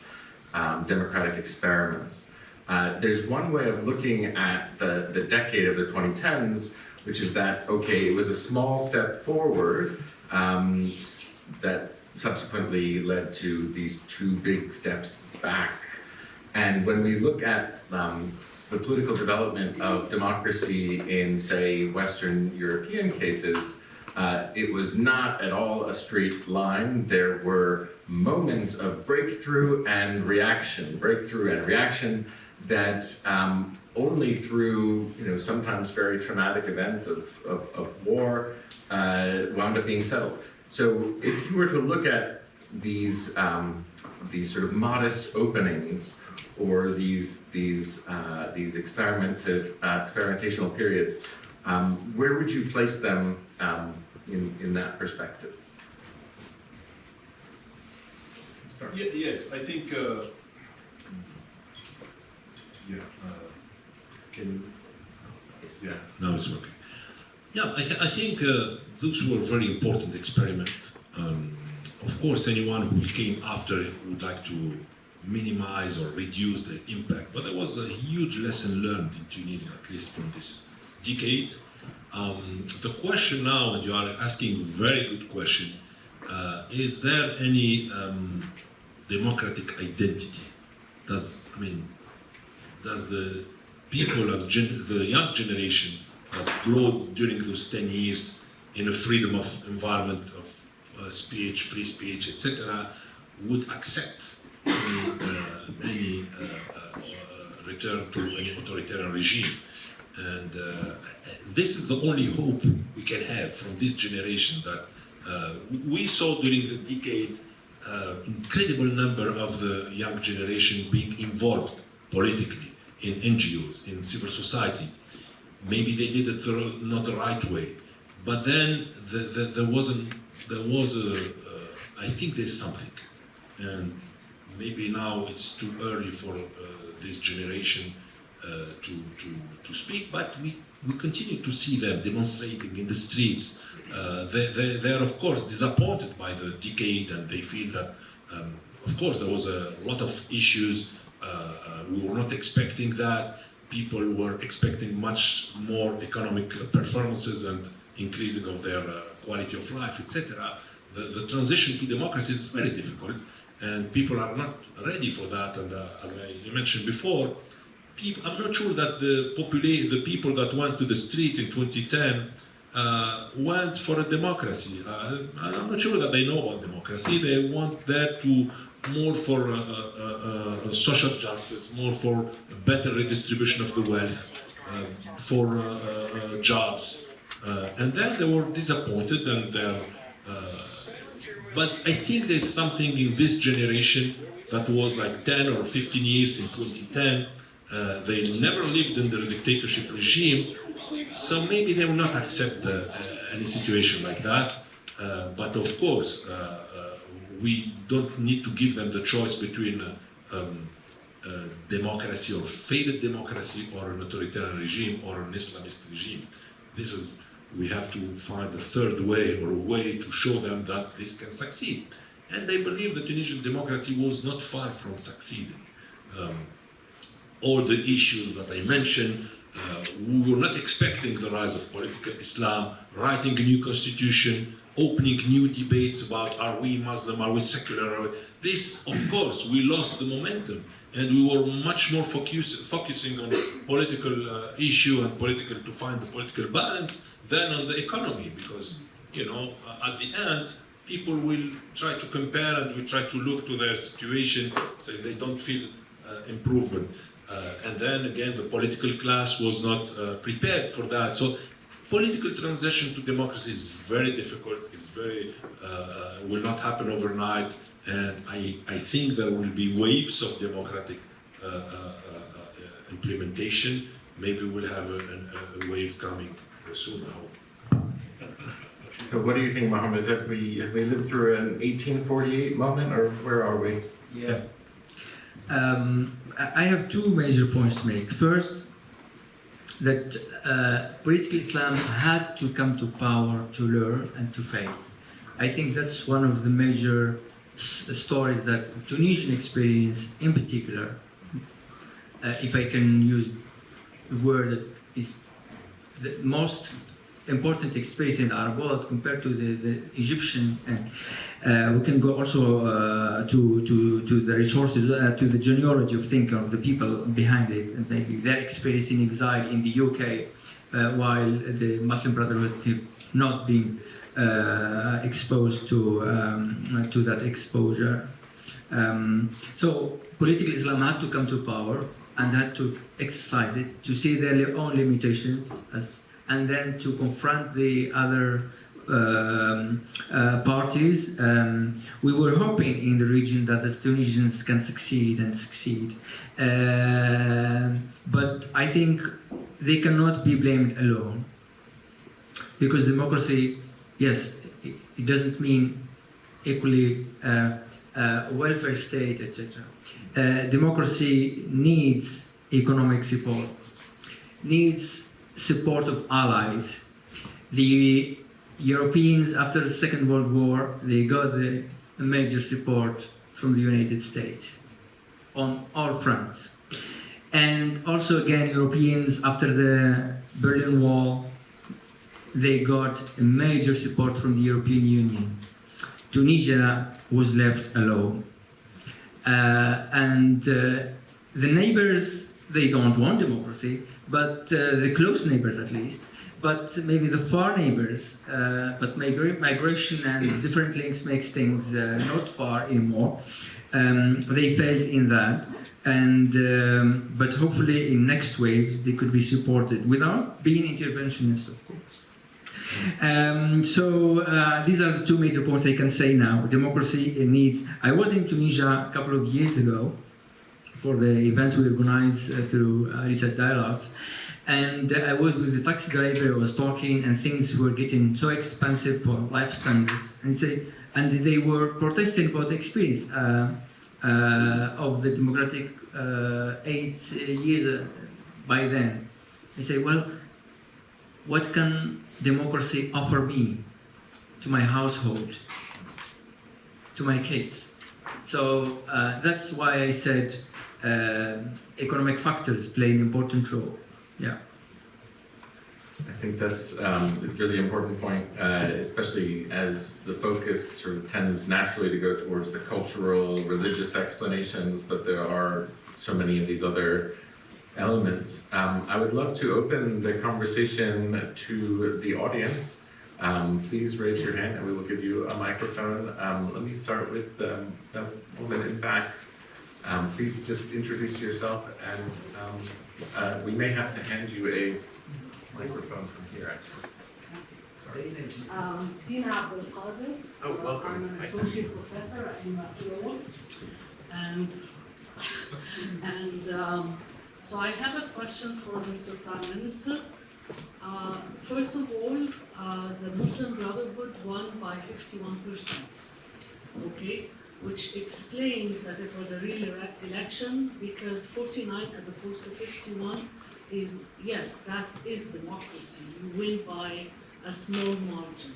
democratic experiments. There's one way of looking at the decade of the 2010s, which is that, okay, it was a small step forward that subsequently led to these two big steps back. And when we look at the political development of democracy in, say, Western European cases, it was not at all a straight line. There were moments of breakthrough and reaction that only through, sometimes very traumatic events of war wound up being settled. So if you were to look at these sort of modest openings, or these experimentational periods, where would you place them in that perspective? Yes, I think. Can you? Yes. Yeah. Now it's working. Yeah, I think those were very important experiments. Of course, anyone who came after would like to minimize or reduce the impact, but there was a huge lesson learned in Tunisia, at least from this decade. The question now, and you are asking a very good question, is there any democratic identity? Does the people of the young generation that grew during those 10 years in a freedom of environment, of speech, free speech, etc., would accept any return to an authoritarian regime? And this is the only hope we can have from this generation, that we saw during the decade incredible number of the young generation being involved politically in NGOs, in civil society. Maybe they did it not the right way, but then I think there's something, and maybe now it's too early for this generation to speak, but we continue to see them demonstrating in the streets. They're of course disappointed by the decade, and they feel that of course there was a lot of issues. We were not expecting that. People were expecting much more economic performances and increasing of their quality of life, etc. The transition to democracy is very difficult, and people are not ready for that. And as I mentioned before, I'm not sure that the people that went to the street in 2010 went for a democracy. I'm not sure that they know about democracy. They want there to more for social justice, more for a better redistribution of the wealth, for jobs. And then they were disappointed, and But I think there's something in this generation that was like 10 or 15 years in 2010. They never lived under a dictatorship regime, so maybe they will not accept any situation like that. But of course, we don't need to give them the choice between democracy or failed democracy or an authoritarian regime or an Islamist regime. We have to find a third way or a way to show them that this can succeed. And I believe the Tunisian democracy was not far from succeeding. All the issues that I mentioned, we were not expecting the rise of political Islam, writing a new constitution, opening new debates about are we Muslim, are we secular? This, of course, we lost the momentum, and we were much more focusing on political issue and to find the political balance than on the economy, because at the end, people will try to compare and will try to look to their situation, so they don't feel improvement. And then again, the political class was not prepared for that. So political transition to democracy is very difficult, will not happen overnight, and I think there will be waves of democratic implementation. Maybe we'll have a wave coming soon now. So what do you think, Mohammed? Have we lived through an 1848 moment, or where are we? Yeah. I have two major points to make. First, that political Islam had to come to power to learn and to fail. I think that's one of the major stories that Tunisian experienced in particular, if I can use the word that is the most important experience in the Arab world compared to the Egyptian, and we can go also to the resources, to the genealogy of thinking of the people behind it, and maybe their experience in exile in the UK, while the Muslim Brotherhood have not been exposed to that exposure. So political Islam had to come to power and had to exercise it, to see their own limitations, and then to confront the other parties. We were hoping in the region that the Tunisians can succeed, but I think they cannot be blamed alone, because democracy, yes, it doesn't mean equally welfare state, etc. Democracy needs economic support, needs support of allies. The Europeans, after the Second World War, they got the major support from the United States on all fronts. And also again, Europeans, after the Berlin Wall, they got a major support from the European Union. Tunisia was left alone. And the neighbors, they don't want democracy, but the close neighbors at least, but maybe the far neighbors, but migration and different links makes things not far anymore. They failed in that, and but hopefully in next waves they could be supported without being interventionist, of course. So these are the two major points I can say now. Democracy needs. I was in Tunisia a couple of years ago for the events we organized through Reset Dialogues, and I was with the taxi driver. I was talking, and things were getting so expensive for life standards, and they were protesting about the experience of the democratic 8 years by then. They say, well, what can democracy offer me, to my household, to my kids? So that's why I said economic factors play an important role. Yeah. I think that's a really important point, especially as the focus sort of tends naturally to go towards the cultural, religious explanations, but there are so many of these other elements. I would love to open the conversation to the audience. Please raise your hand and we will give you a microphone. Let me start with the woman in back. Please just introduce yourself, and we may have to hand you a microphone from here, actually. Tina Abdelkader. Oh, welcome. I'm an associate professor at University. So I have a question for Mr. Prime Minister. First of all, the Muslim Brotherhood won by 51%, okay, which explains that it was a real election because 49 as opposed to 51 is, yes, that is democracy. You win by a small margin.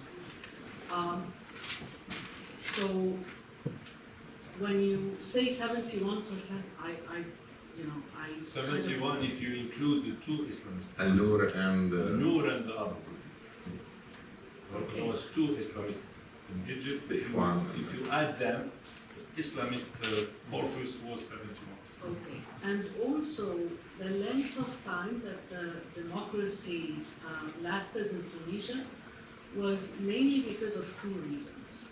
So when you say 71%, I 71 if you include the two Islamists. Al-Noor and Noor and the other. Okay. There was two Islamists in Egypt. the Ikhwan. If you add them, Islamist corpus was 71. Okay, and also the length of time that the democracy lasted in Tunisia was mainly because of two reasons.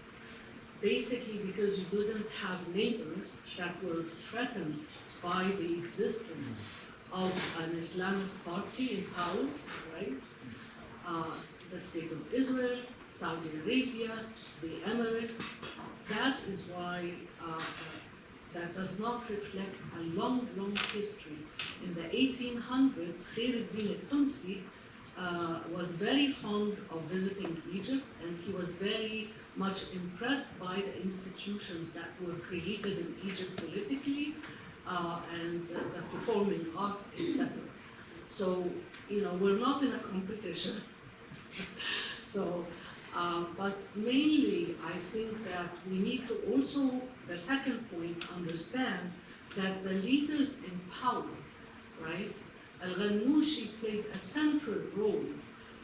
Basically because you didn't have neighbors that were threatened by the existence of an Islamist party in power, right? The State of Israel, Saudi Arabia, the Emirates. That is why that does not reflect a long, long history. In the 1800s, Khairuddin al-Tunsi was very fond of visiting Egypt, and he was very much impressed by the institutions that were created in Egypt politically, and the performing arts, etc. So, we're not in a competition. So, but mainly, I think that we need to also, the second point, understand that the leaders in power, right? Al-Ghannouchi played a central role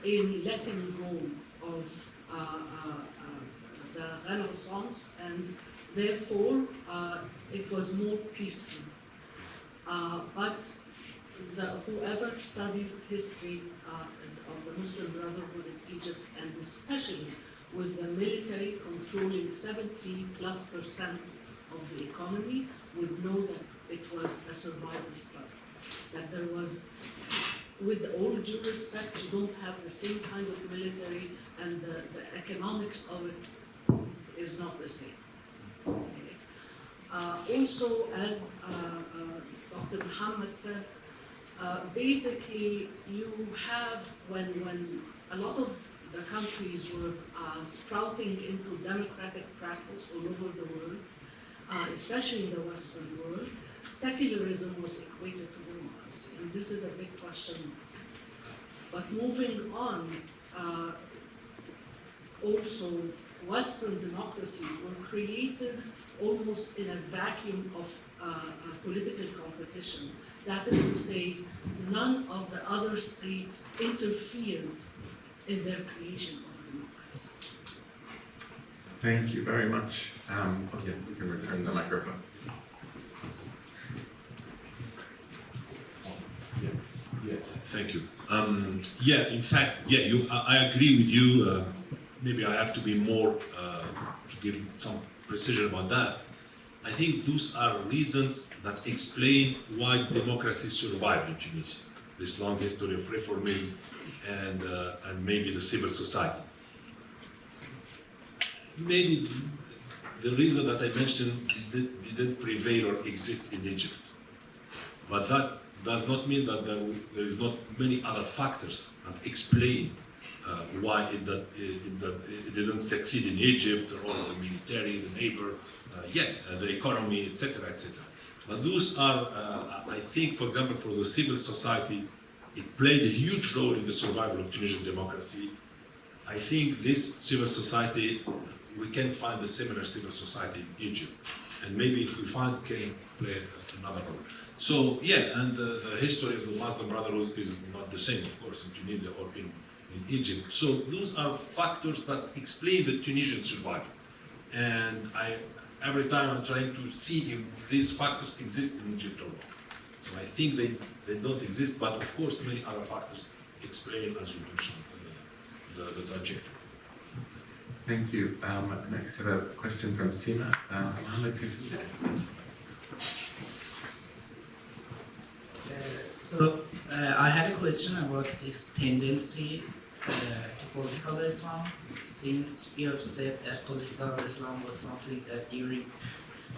in letting go of the Renaissance, and therefore it was more peaceful. But whoever studies history of the Muslim Brotherhood in Egypt, and especially with the military controlling 70+% of the economy, would know that it was a survival struggle. That there was, with all due respect, you don't have the same kind of military, and the economics of it is not the same. Okay. Also, as Dr. Mohammed said, basically you have, when a lot of the countries were sprouting into democratic practice all over the world, especially in the Western world, secularism was equated to democracy, and this is a big question. But moving on, also Western democracies were created almost in a vacuum of political competition. That is to say, none of the other states interfered in their creation of democracy. Thank you very much. Okay, we can return the microphone. Thank you. In fact, I agree with you. Maybe I have to be more, to give some precision about that. I think those are reasons that explain why democracy survived in Tunisia. This long history of reformism and maybe the civil society. Maybe the reason that I mentioned didn't prevail or exist in Egypt. But that does not mean that there is not many other factors that explain why it didn't succeed in Egypt, or the military, the neighbor, the economy, etc., etc. But those are, I think, for example, for the civil society, it played a huge role in the survival of Tunisian democracy. I think this civil society, we can find a similar civil society in Egypt, and maybe if we find, can play another role. So and the history of the Muslim Brotherhood is not the same, of course, in Tunisia or in Egypt. So those are factors that explain the Tunisian survival. And every time I'm trying to see if these factors exist in Egypt or not. So I think they don't exist, but of course many other factors explain, as you mentioned, the trajectory. Thank you. Next, we have a question from Sima. Mohammed, please. So I had a question about this tendency to political Islam, since you have said that political Islam was something that during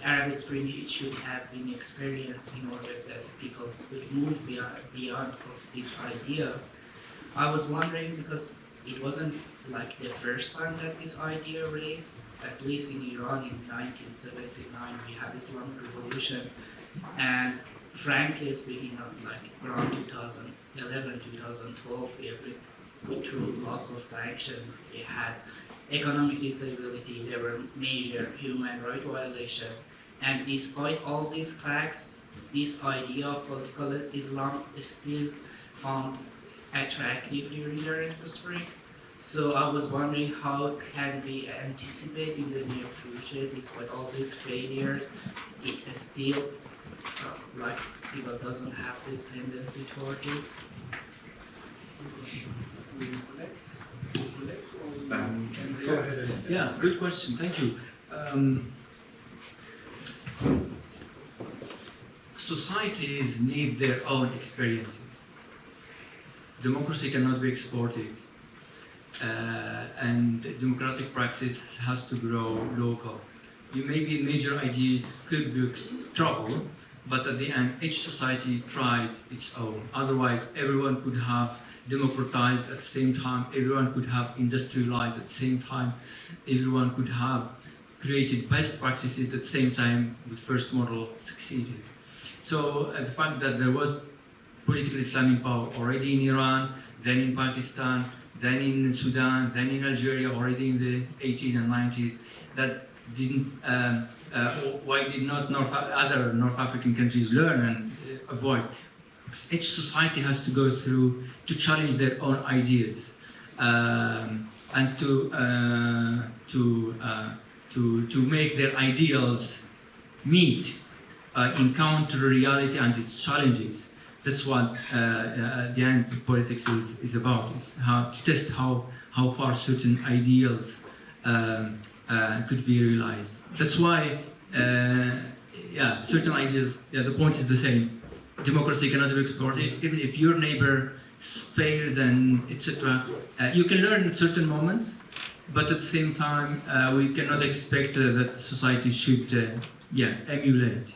Arab Spring it should have been experienced in order that people could move beyond this idea. I was wondering, because it wasn't like the first time that this idea raised, at least in Iran in 1979 we had Islamic Revolution, and frankly speaking of like around 2011, 2012 we have been through lots of sanctions, we had economic instability, there were major human rights violations, and despite all these facts, this idea of political Islam is still found attractive during the Arab Spring. So I was wondering how can we anticipate in the near future, despite all these failures, it is still like people doesn't have this tendency towards it. Yeah, good question. Thank you. Societies need their own experiences. Democracy cannot be exported, and democratic practice has to grow local. Maybe major ideas could be trouble, but at the end, each society tries its own. Otherwise, everyone could have democratized at the same time, everyone could have industrialized at the same time, everyone could have created best practices at the same time with first model succeeded. So the fact that there was political Islamic power already in Iran, then in Pakistan, then in Sudan, then in Algeria already in the 80s and 90s, that didn't, why did not other North African countries learn and avoid? Each society has to go through to challenge their own ideas and to make their ideals meet, encounter reality and its challenges. That's what the end politics is about, is how to test how far certain ideals could be realized. That's why, certain ideas, the point is the same. Democracy cannot be exported, even if your neighbor fails and etc. You can learn at certain moments, but at the same time, we cannot expect that society should, emulate.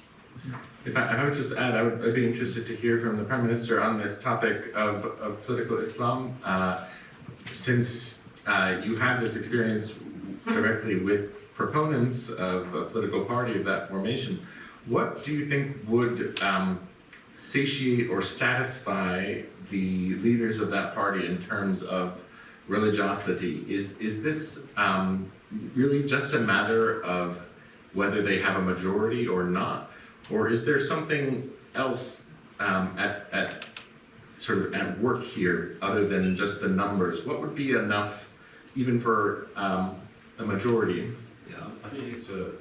If I would just add, I'd be interested to hear from the Prime Minister on this topic of political Islam. Since you had this experience directly with proponents of a political party of that formation, what do you think would satiate or satisfy the leaders of that party in terms of religiosity? Is this really just a matter of whether they have a majority or not? Or is there something else at work here other than just the numbers? What would be enough even for a majority? Yeah, I think it's a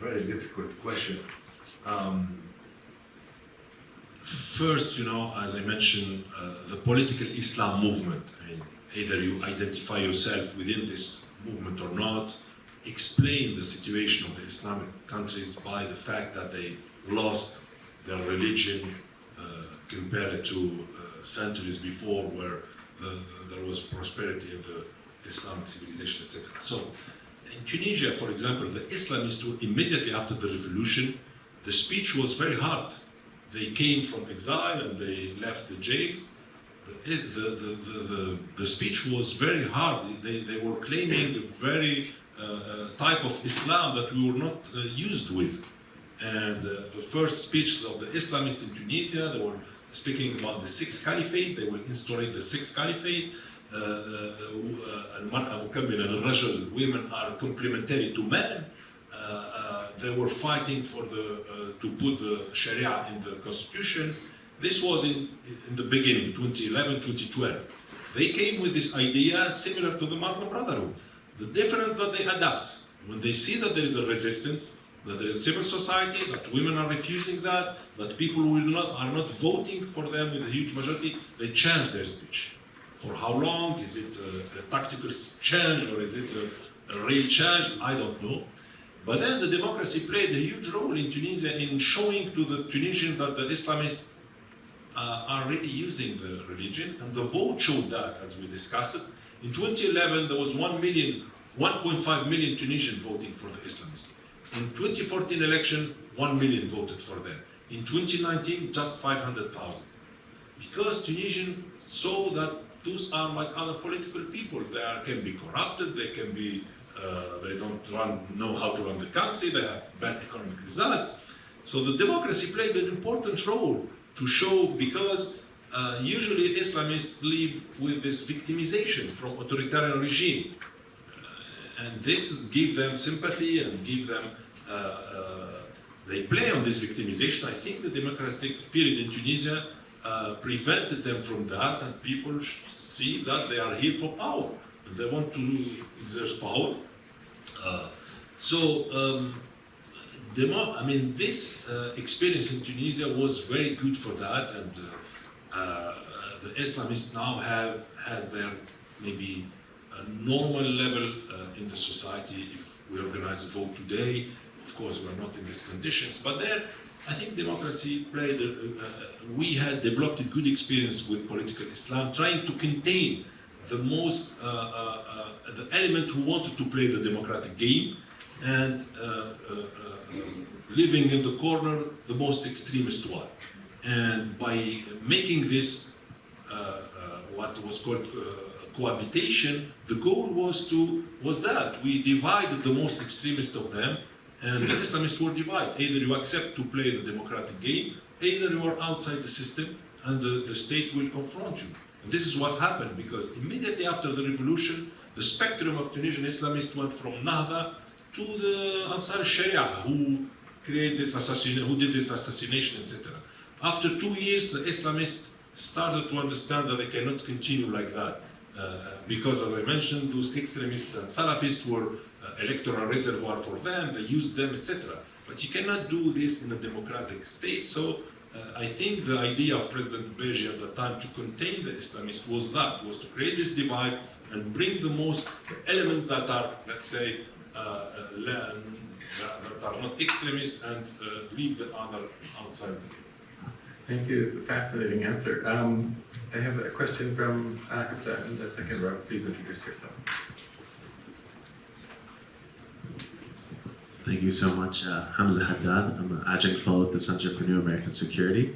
very difficult question. First, as I mentioned, the political Islam movement, either you identify yourself within this movement or not, explain the situation of the Islamic countries by the fact that they lost their religion compared to centuries before, where there was prosperity in the Islamic civilization, etc. So, in Tunisia, for example, the Islamists, immediately after the revolution, the speech was very hard. They came from exile and they left the jails. The speech was very hard. They were claiming a very type of Islam that we were not used with. And the first speeches of the Islamists in Tunisia, they were speaking about the sixth caliphate. They will instaurate the sixth caliphate. Women are complementary to men. They were fighting for to put the Sharia in the constitution. This was in the beginning, 2011, 2012. They came with this idea similar to the Muslim Brotherhood. The difference that they adapt, when they see that there is a resistance, that there is civil society, that women are refusing that people are not voting for them with a huge majority, they change their speech. For how long? Is it a tactical change or is it a real change? I don't know. But then the democracy played a huge role in Tunisia in showing to the Tunisians that the Islamists are really using the religion, and the vote showed that, as we discussed it. In 2011, there was 1.5 million Tunisians voting for the Islamists. In 2014 election, 1 million voted for them. In 2019, just 500,000. Because Tunisians saw that those are like other political people. They can be corrupted, they can be, they don't know how to run the country, they have bad economic results. So the democracy played an important role to show, because usually Islamists live with this victimization from authoritarian regime. And this give them sympathy and give them, they play on this victimization. I think the democratic period in Tunisia prevented them from that, and people see that they are here for power, and they want to exert power. This experience in Tunisia was very good for that, and the Islamists now has their maybe a normal level in the society. If we organize a vote today, of course we're not in these conditions, but there I think democracy played, we had developed a good experience with political Islam, trying to contain the most, the element who wanted to play the democratic game, and living in the corner, the most extremist one. And by making this, what was called cohabitation, the goal was that we divided the most extremist of them, and the Islamists were divided. Either you accept to play the democratic game, either you are outside the system, and the state will confront you. And this is what happened, because immediately after the revolution, the spectrum of Tunisian Islamists went from Nahda to the Ansar Sharia, who created this who did this assassination, etc. After 2 years, the Islamists started to understand that they cannot continue like that, because, as I mentioned, those extremists and Salafists were electoral reservoir for them. They used them, etc. But you cannot do this in a democratic state. So I think the idea of President Beji at the time to contain the Islamists was to create this divide and bring the most elements that are, let's say, that are not extremists, and leave the other outside. Thank you. It's a fascinating answer. I have a question from Hamza in the second row. Please introduce yourself. Thank you so much. Hamza Haddad. I'm an adjunct fellow at the Center for New American Security.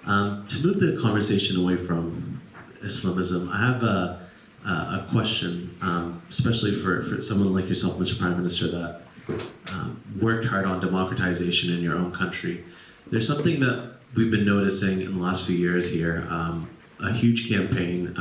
To move the conversation away from Islamism, I have a question, especially for someone like yourself, Mr. Prime Minister, that worked hard on democratization in your own country. There's something that we've been noticing in the last few years here, a huge campaign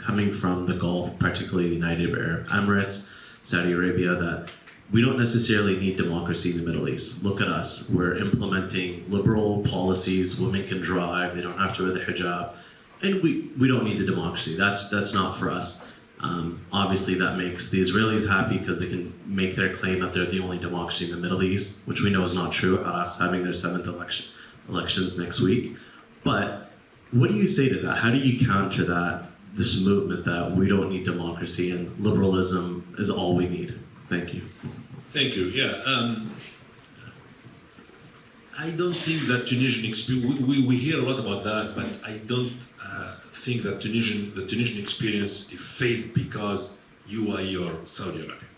coming from the Gulf, particularly the United Arab Emirates, Saudi Arabia, that we don't necessarily need democracy in the Middle East. Look at us. We're implementing liberal policies. Women can drive. They don't have to wear the hijab. And we don't need the democracy. That's not for us. Obviously, that makes the Israelis happy because they can make their claim that they're the only democracy in the Middle East, which we know is not true. Iraq's having their 7th elections next week. But what do you say to that? How do you counter that, this movement that we don't need democracy and liberalism is all we need? Thank you. Thank you. Yeah. I don't think that Tunisian experience, we hear a lot about that, but I don't think that the Tunisian experience failed because UAE or Saudi Arabia.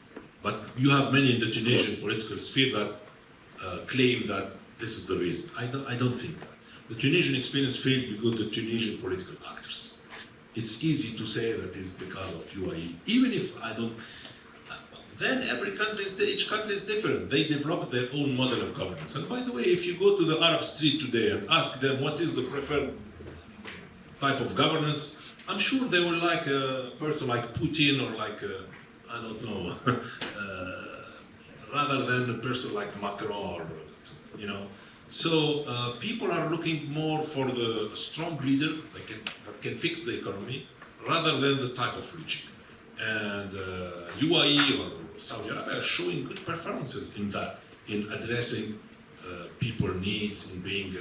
But you have many in the Tunisian political sphere that claim that this is the reason. I don't think that. The Tunisian experience failed because of the Tunisian political actors. It's easy to say that it's because of UAE, even if I don't. Then each country is different. They develop their own model of governance. And by the way, if you go to the Arab street today and ask them what is the preferred type of governance, I'm sure they will like a person like Putin or like, I don't know, rather than a person like Macron, or, you know. So people are looking more for the strong leader that can fix the economy, rather than the type of regime. And UAE or Saudi Arabia are showing good performances in that, in addressing people's needs, in being,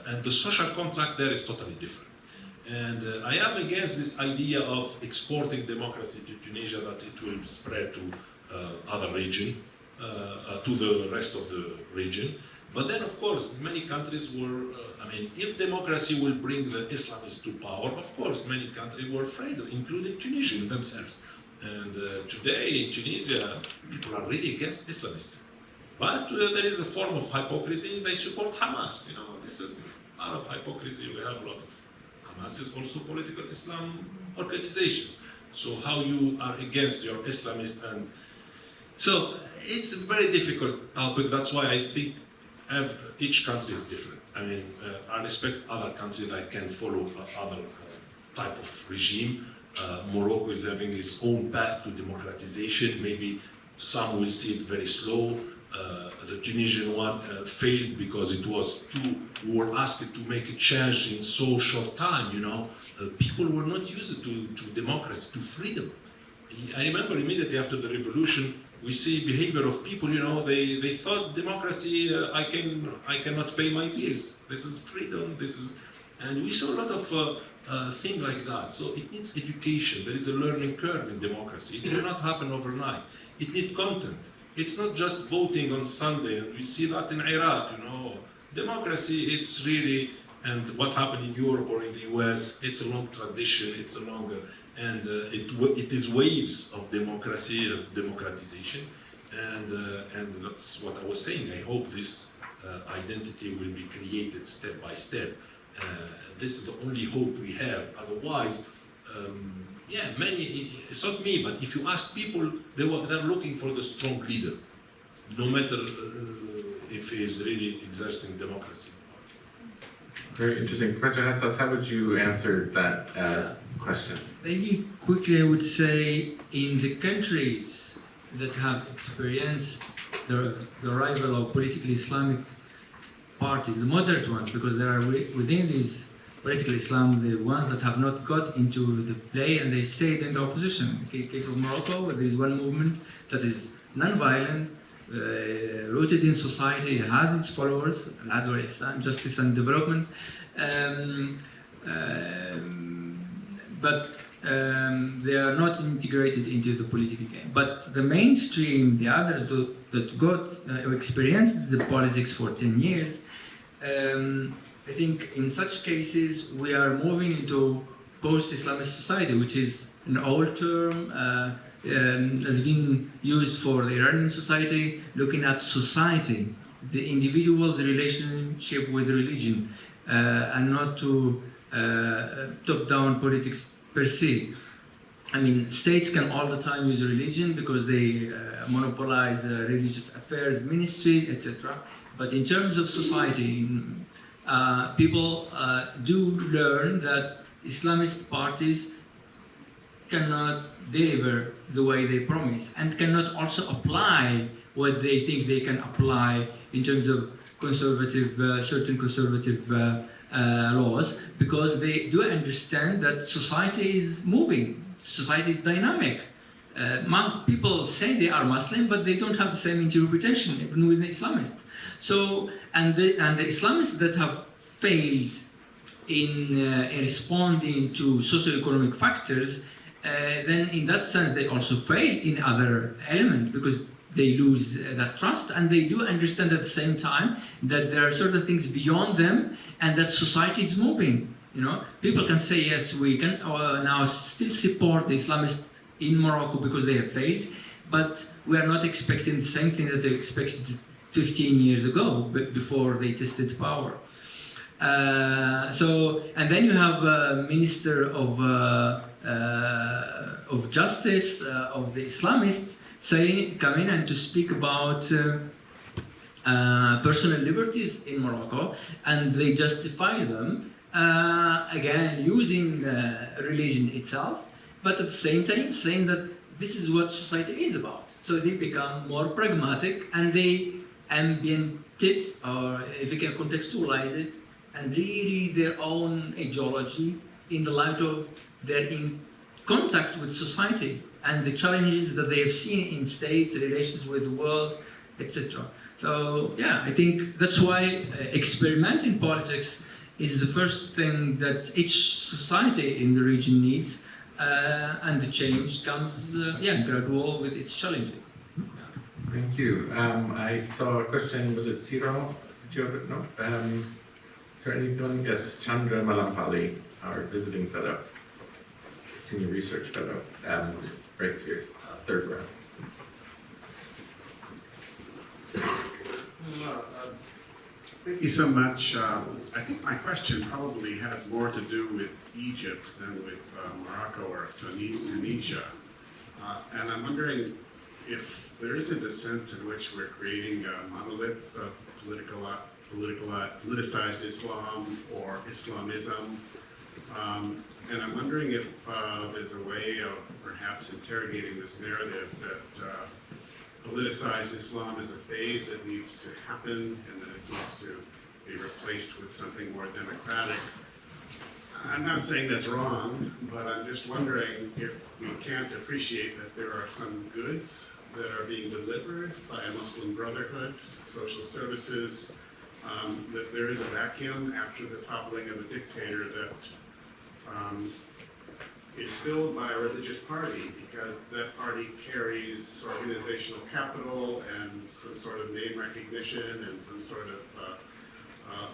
and the social contract there is totally different. And I am against this idea of exporting democracy to Tunisia, that it will spread to other region, to the rest of the region. But then, of course, many countries were, if democracy will bring the Islamists to power, of course, many countries were afraid of, including Tunisia themselves. And today in Tunisia, people are really against Islamists. But there is a form of hypocrisy, they support Hamas. This is Arab hypocrisy, we have a lot of. Hamas is also political Islam organization. So how you are against your Islamist and so it's a very difficult topic. That's why I think each country is different. I respect other countries that can follow other type of regime. Morocco is having its own path to democratization. Maybe some will see it very slow. The Tunisian one failed because it was we were asked to make a change in so short time. People were not used to democracy, to freedom. I remember immediately after the revolution, we see behavior of people. They thought democracy. I cannot pay my bills. This is freedom. And we saw a lot of things like that. So it needs education. There is a learning curve in democracy. It will not happen overnight. It needs content. It's not just voting on Sunday. We see that in Iraq. Democracy. It's really and what happened in Europe or in the US. It's a long tradition. It's a longer. And it is waves of democracy, of democratization, and that's what I was saying. I hope this identity will be created step by step. This is the only hope we have. Otherwise, many. It's not me, but if you ask people, they're looking for the strong leader, no matter if he is really exerting democracy. Very interesting. Professor Hashas, how would you answer that question? Maybe quickly I would say in the countries that have experienced the arrival of political Islamic parties, the moderate ones, because there are within these political Islam, the ones that have not got into the play and they stayed in the opposition. In the case of Morocco, there is one movement that is non-violent, rooted in society, has its followers, Islam, justice and development, but they are not integrated into the political game. But the mainstream, the others that experienced the politics for 10 years, I think in such cases we are moving into post-Islamist society, which is an old term, has been used for the Iranian society, looking at society, the individual's relationship with religion, and not to top-down politics per se. States can all the time use religion because they monopolize the religious affairs ministry, etc. But in terms of society, people do learn that Islamist parties cannot deliver the way they promise and cannot also apply what they think they can apply in terms of certain conservative laws, because they do understand that society is moving, society is dynamic. People say they are Muslim, but they don't have the same interpretation even with the Islamists. So, and the Islamists that have failed in responding to socioeconomic factors, then in that sense they also fail in other elements because they lose that trust, and they do understand at the same time that there are certain things beyond them and that society is moving. People can say, yes, we can now still support the Islamists in Morocco because they have failed, but we are not expecting the same thing that they expected 15 years ago, before they tested power. And then you have a Minister of Justice of the Islamists come in and to speak about personal liberties in Morocco, and they justify them again using religion itself, but at the same time saying that this is what society is about. So they become more pragmatic and they ambient it, or if you can contextualize it, and reread their own ideology in the light of their in contact with society and the challenges that they have seen in states, relations with the world, etc. So yeah, I think that's why experimenting politics is the first thing that each society in the region needs, and the change comes, gradual with its challenges. Thank you. I saw a question, was it Ciro? Do you have it? No? Is there anyone? Yes, Chandra Malampali, our visiting fellow, senior research fellow, right here, third row. Thank you so much. I think my question probably has more to do with Egypt than with Morocco or Tunisia. And I'm wondering if there isn't a sense in which we're creating a monolith of politicized Islam or Islamism. And I'm wondering if there's a way of perhaps interrogating this narrative that politicized Islam is a phase that needs to happen and that it needs to be replaced with something more democratic. I'm not saying that's wrong, but I'm just wondering if we can't appreciate that there are some goods that are being delivered by a Muslim Brotherhood, social services, that there is a vacuum after the toppling of a dictator that is filled by a religious party, because that party carries organizational capital and some sort of name recognition and some sort of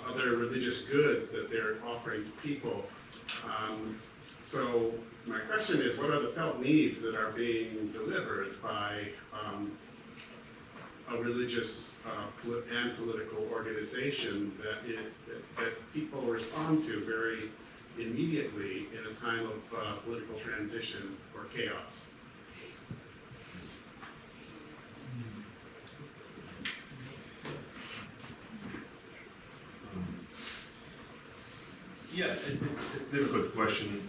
other religious goods that they're offering to people. So my question is, what are the felt needs that are being delivered by a religious and political organization that people respond to very immediately in a time of political transition or chaos? Yeah, it's a difficult question.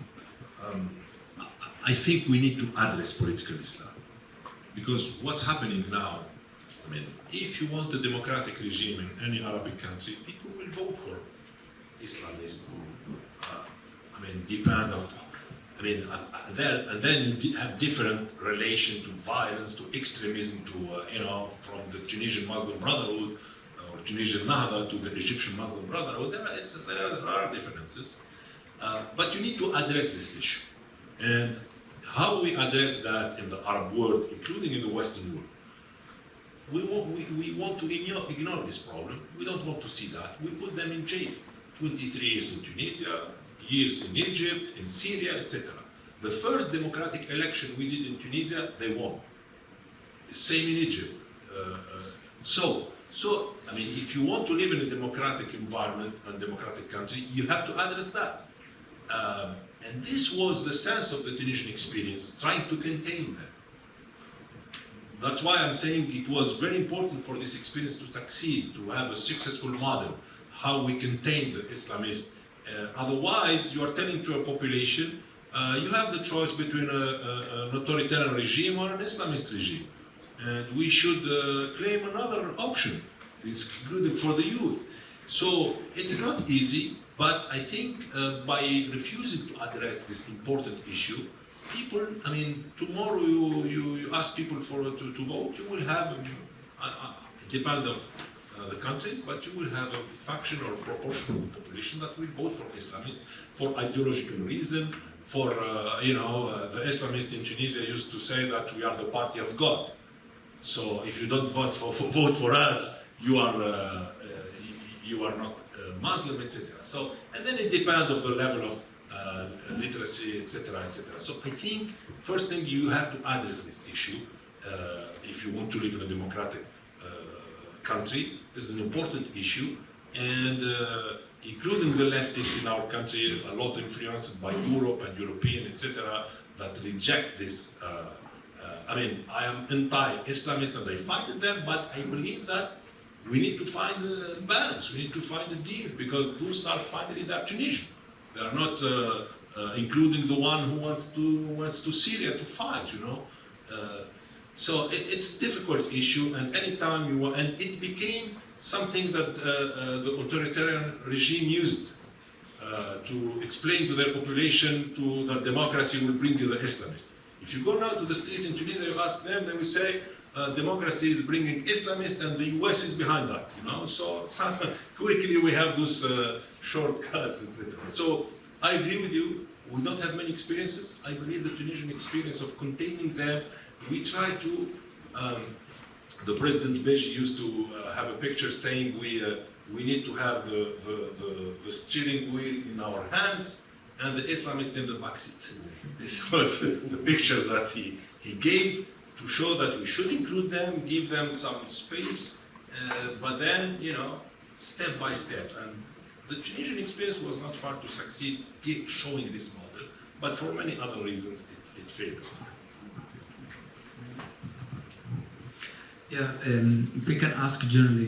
I think we need to address political Islam, because what's happening now, I mean, if you want a democratic regime in any Arabic country, people will vote for Islamists. Depend of, and then you have different relation to violence, to extremism, to from the Tunisian Muslim Brotherhood or Tunisian Nahda to the Egyptian Muslim Brotherhood. There are differences, but you need to address this issue. And how we address that in the Arab world, including in the Western world, we want to ignore this problem. We don't want to see that. We put them in jail. 23 years in Tunisia, years in Egypt, in Syria, etc. The first democratic election we did in Tunisia, they won. Same in Egypt. If you want to live in a democratic environment and democratic country, you have to address that. And this was the sense of the Tunisian experience, trying to contain them. That's why I'm saying it was very important for this experience to succeed, to have a successful model, how we contain the Islamists. Otherwise, you are telling to a population, you have the choice between an authoritarian regime or an Islamist regime. And we should claim another option. It's included for the youth. So it's not easy, but I think by refusing to address this important issue, people, tomorrow you ask people to vote, you will have, it depends on the countries, but you will have a faction or proportion of the population that will vote for Islamists for ideological reason. For, the Islamists in Tunisia used to say that we are the party of God. So if you don't vote for us, you are not Muslim, etc. So, and then it depends on the level of literacy, etc., etc. So I think first thing you have to address this issue if you want to live in a democratic country. This is an important issue, and including the leftists in our country, a lot influenced by Europe and European, etc., that reject this. I am anti-Islamist and I fight them, but I believe that we need to find a balance, we need to find a deal, because those are finally the Tunisian. They are not including the one who wants to Syria to fight, So it's a difficult issue, and anytime you want, and it became something that the authoritarian regime used to explain to their population that democracy will bring you the Islamists. If you go now to the street in Tunisia, you ask them, they will say, democracy is bringing Islamists and the US is behind that, So quickly we have those shortcuts, etc. So I agree with you, we don't have many experiences. I believe the Tunisian experience of containing them, we try to, the President Beji used to have a picture saying we we need to have the steering wheel in our hands and the Islamists in the backseat. This was the picture that he gave to show that we should include them, give them some space, but then, you know, step by step. And the Tunisian experience was not far to succeed showing this model, but for many other reasons it failed. Yeah, we can ask generally,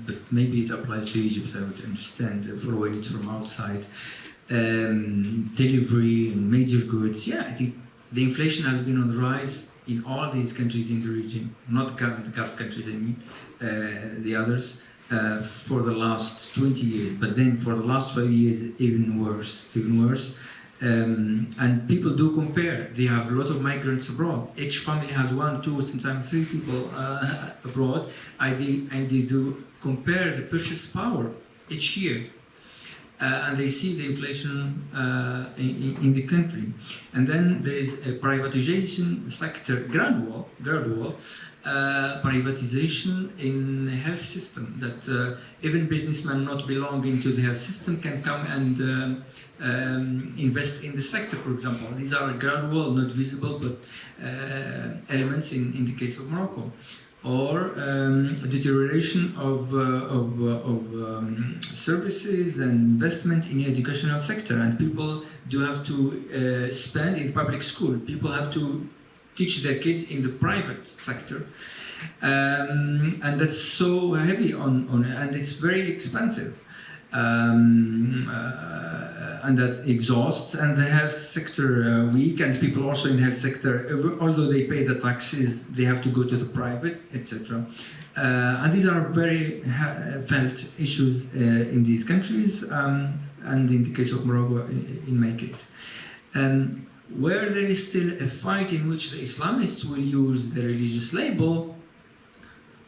but maybe it applies to Egypt, I would understand, following it from outside. Delivery and major goods, yeah, I think the inflation has been on the rise in all these countries in the region, not the Gulf countries, I mean, the others, for the last 20 years, but then for the last 5 years, even worse. And people do compare. They have a lot of migrants abroad. Each family has 1, 2, sometimes 3 people abroad, and they do compare the purchase power each year. And they see the inflation in the country. And then there's a privatization sector, gradual privatization in the health system, that even businessmen not belonging to the health system can come and invest in the sector, for example. These are gradual, not visible, but elements in the case of Morocco. Or deterioration of services and investment in the educational sector, and people do have to spend in public school. People have to teach their kids in the private sector, and that's so heavy on and it's very expensive. And that exhausts, and the health sector weak, and people also in the health sector, although they pay the taxes, they have to go to the private, etc. And these are very felt issues in these countries, and in the case of Morocco, in my case. Where there is still a fight in which the Islamists will use the religious label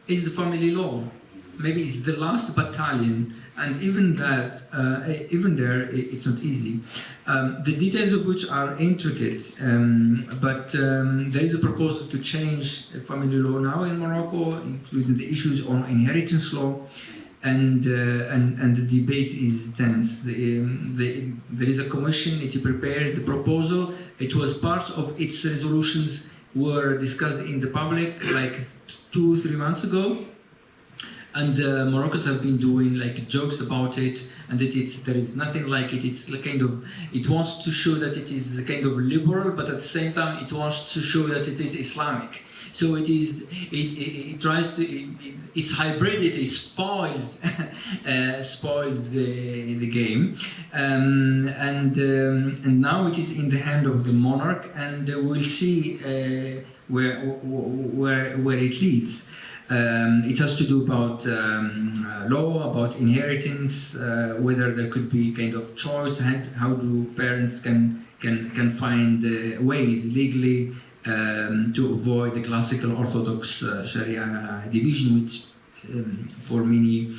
is the family law. Maybe it's the last battalion, and even that, even there, it's not easy. The details of which are intricate, but there is a proposal to change family law now in Morocco, including the issues on inheritance law, and the debate is tense. There is a commission, it prepared the proposal. It was part of its resolutions were discussed in the public like 2-3 months ago. And Moroccans have been doing like jokes about it, and that there is nothing like it. It's kind of, it wants to show that it is kind of liberal, but at the same time it wants to show that it is Islamic. So it tries to, its hybridity spoils spoils the game, and now it is in the hand of the monarch, and we'll see where it leads. It has to do about law, about inheritance, whether there could be kind of choice, how do parents can find ways legally to avoid the classical Orthodox Sharia division, which for many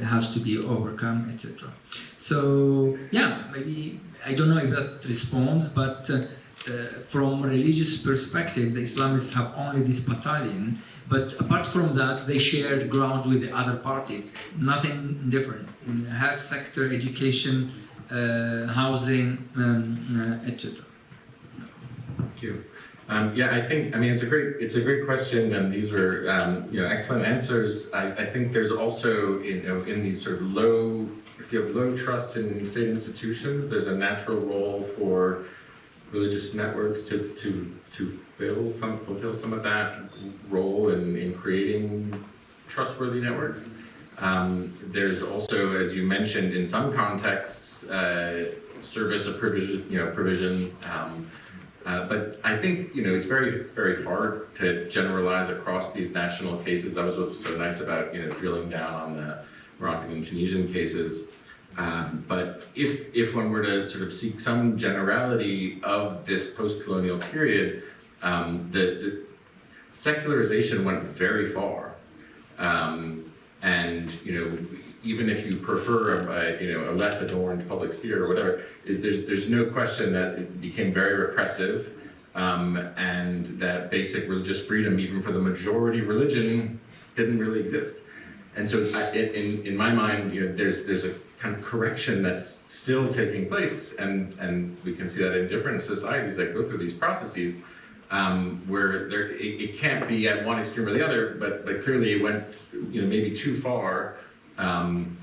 has to be overcome, etc. So yeah, maybe I don't know if that responds, but from a religious perspective, the Islamists have only this battalion, but apart from that, they shared ground with the other parties. Nothing different in the health sector, education, housing, etc. Thank you. Yeah, I mean, it's a great question, and these were, excellent answers. I think there's also, in these sort of if you have low trust in state institutions, there's a natural role for religious networks to fulfill some of that role in creating trustworthy networks. There's also, as you mentioned, in some contexts, service of provision. But I think it's very, very hard to generalize across these national cases. That was what was so nice about drilling down on the Moroccan and Tunisian cases. But if one were to sort of seek some generality of this post-colonial period, the secularization went very far, and even if you prefer a less adorned public sphere or whatever, there's no question that it became very repressive, and that basic religious freedom, even for the majority religion, didn't really exist. And so in my mind, there's a kind of correction that's still taking place, and we can see that in different societies that go through these processes, where it can't be at one extreme or the other, but clearly it went maybe too far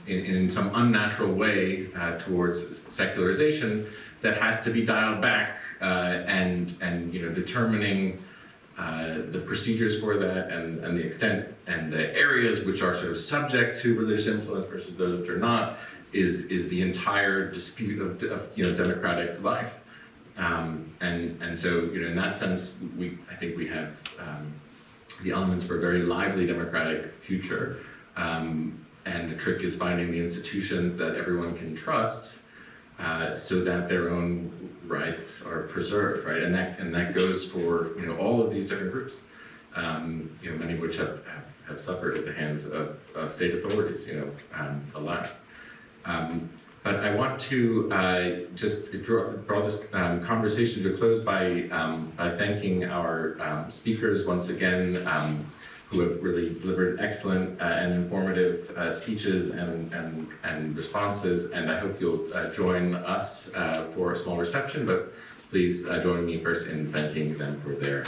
in some unnatural way towards secularization that has to be dialed back, and determining the procedures for that and the extent and the areas which are sort of subject to religious influence versus those which are not is the entire dispute of democratic life. And so in that sense, I think we have the elements for a very lively democratic future. And the trick is finding the institutions that everyone can trust, so that their own rights are preserved, right? And that goes for all of these different groups, many of which have suffered at the hands of state authorities, a lot. But I want to just draw this conversation to a close by thanking our speakers once again, who have really delivered excellent and informative speeches and responses. And I hope you'll join us for a small reception, but please join me first in thanking them for their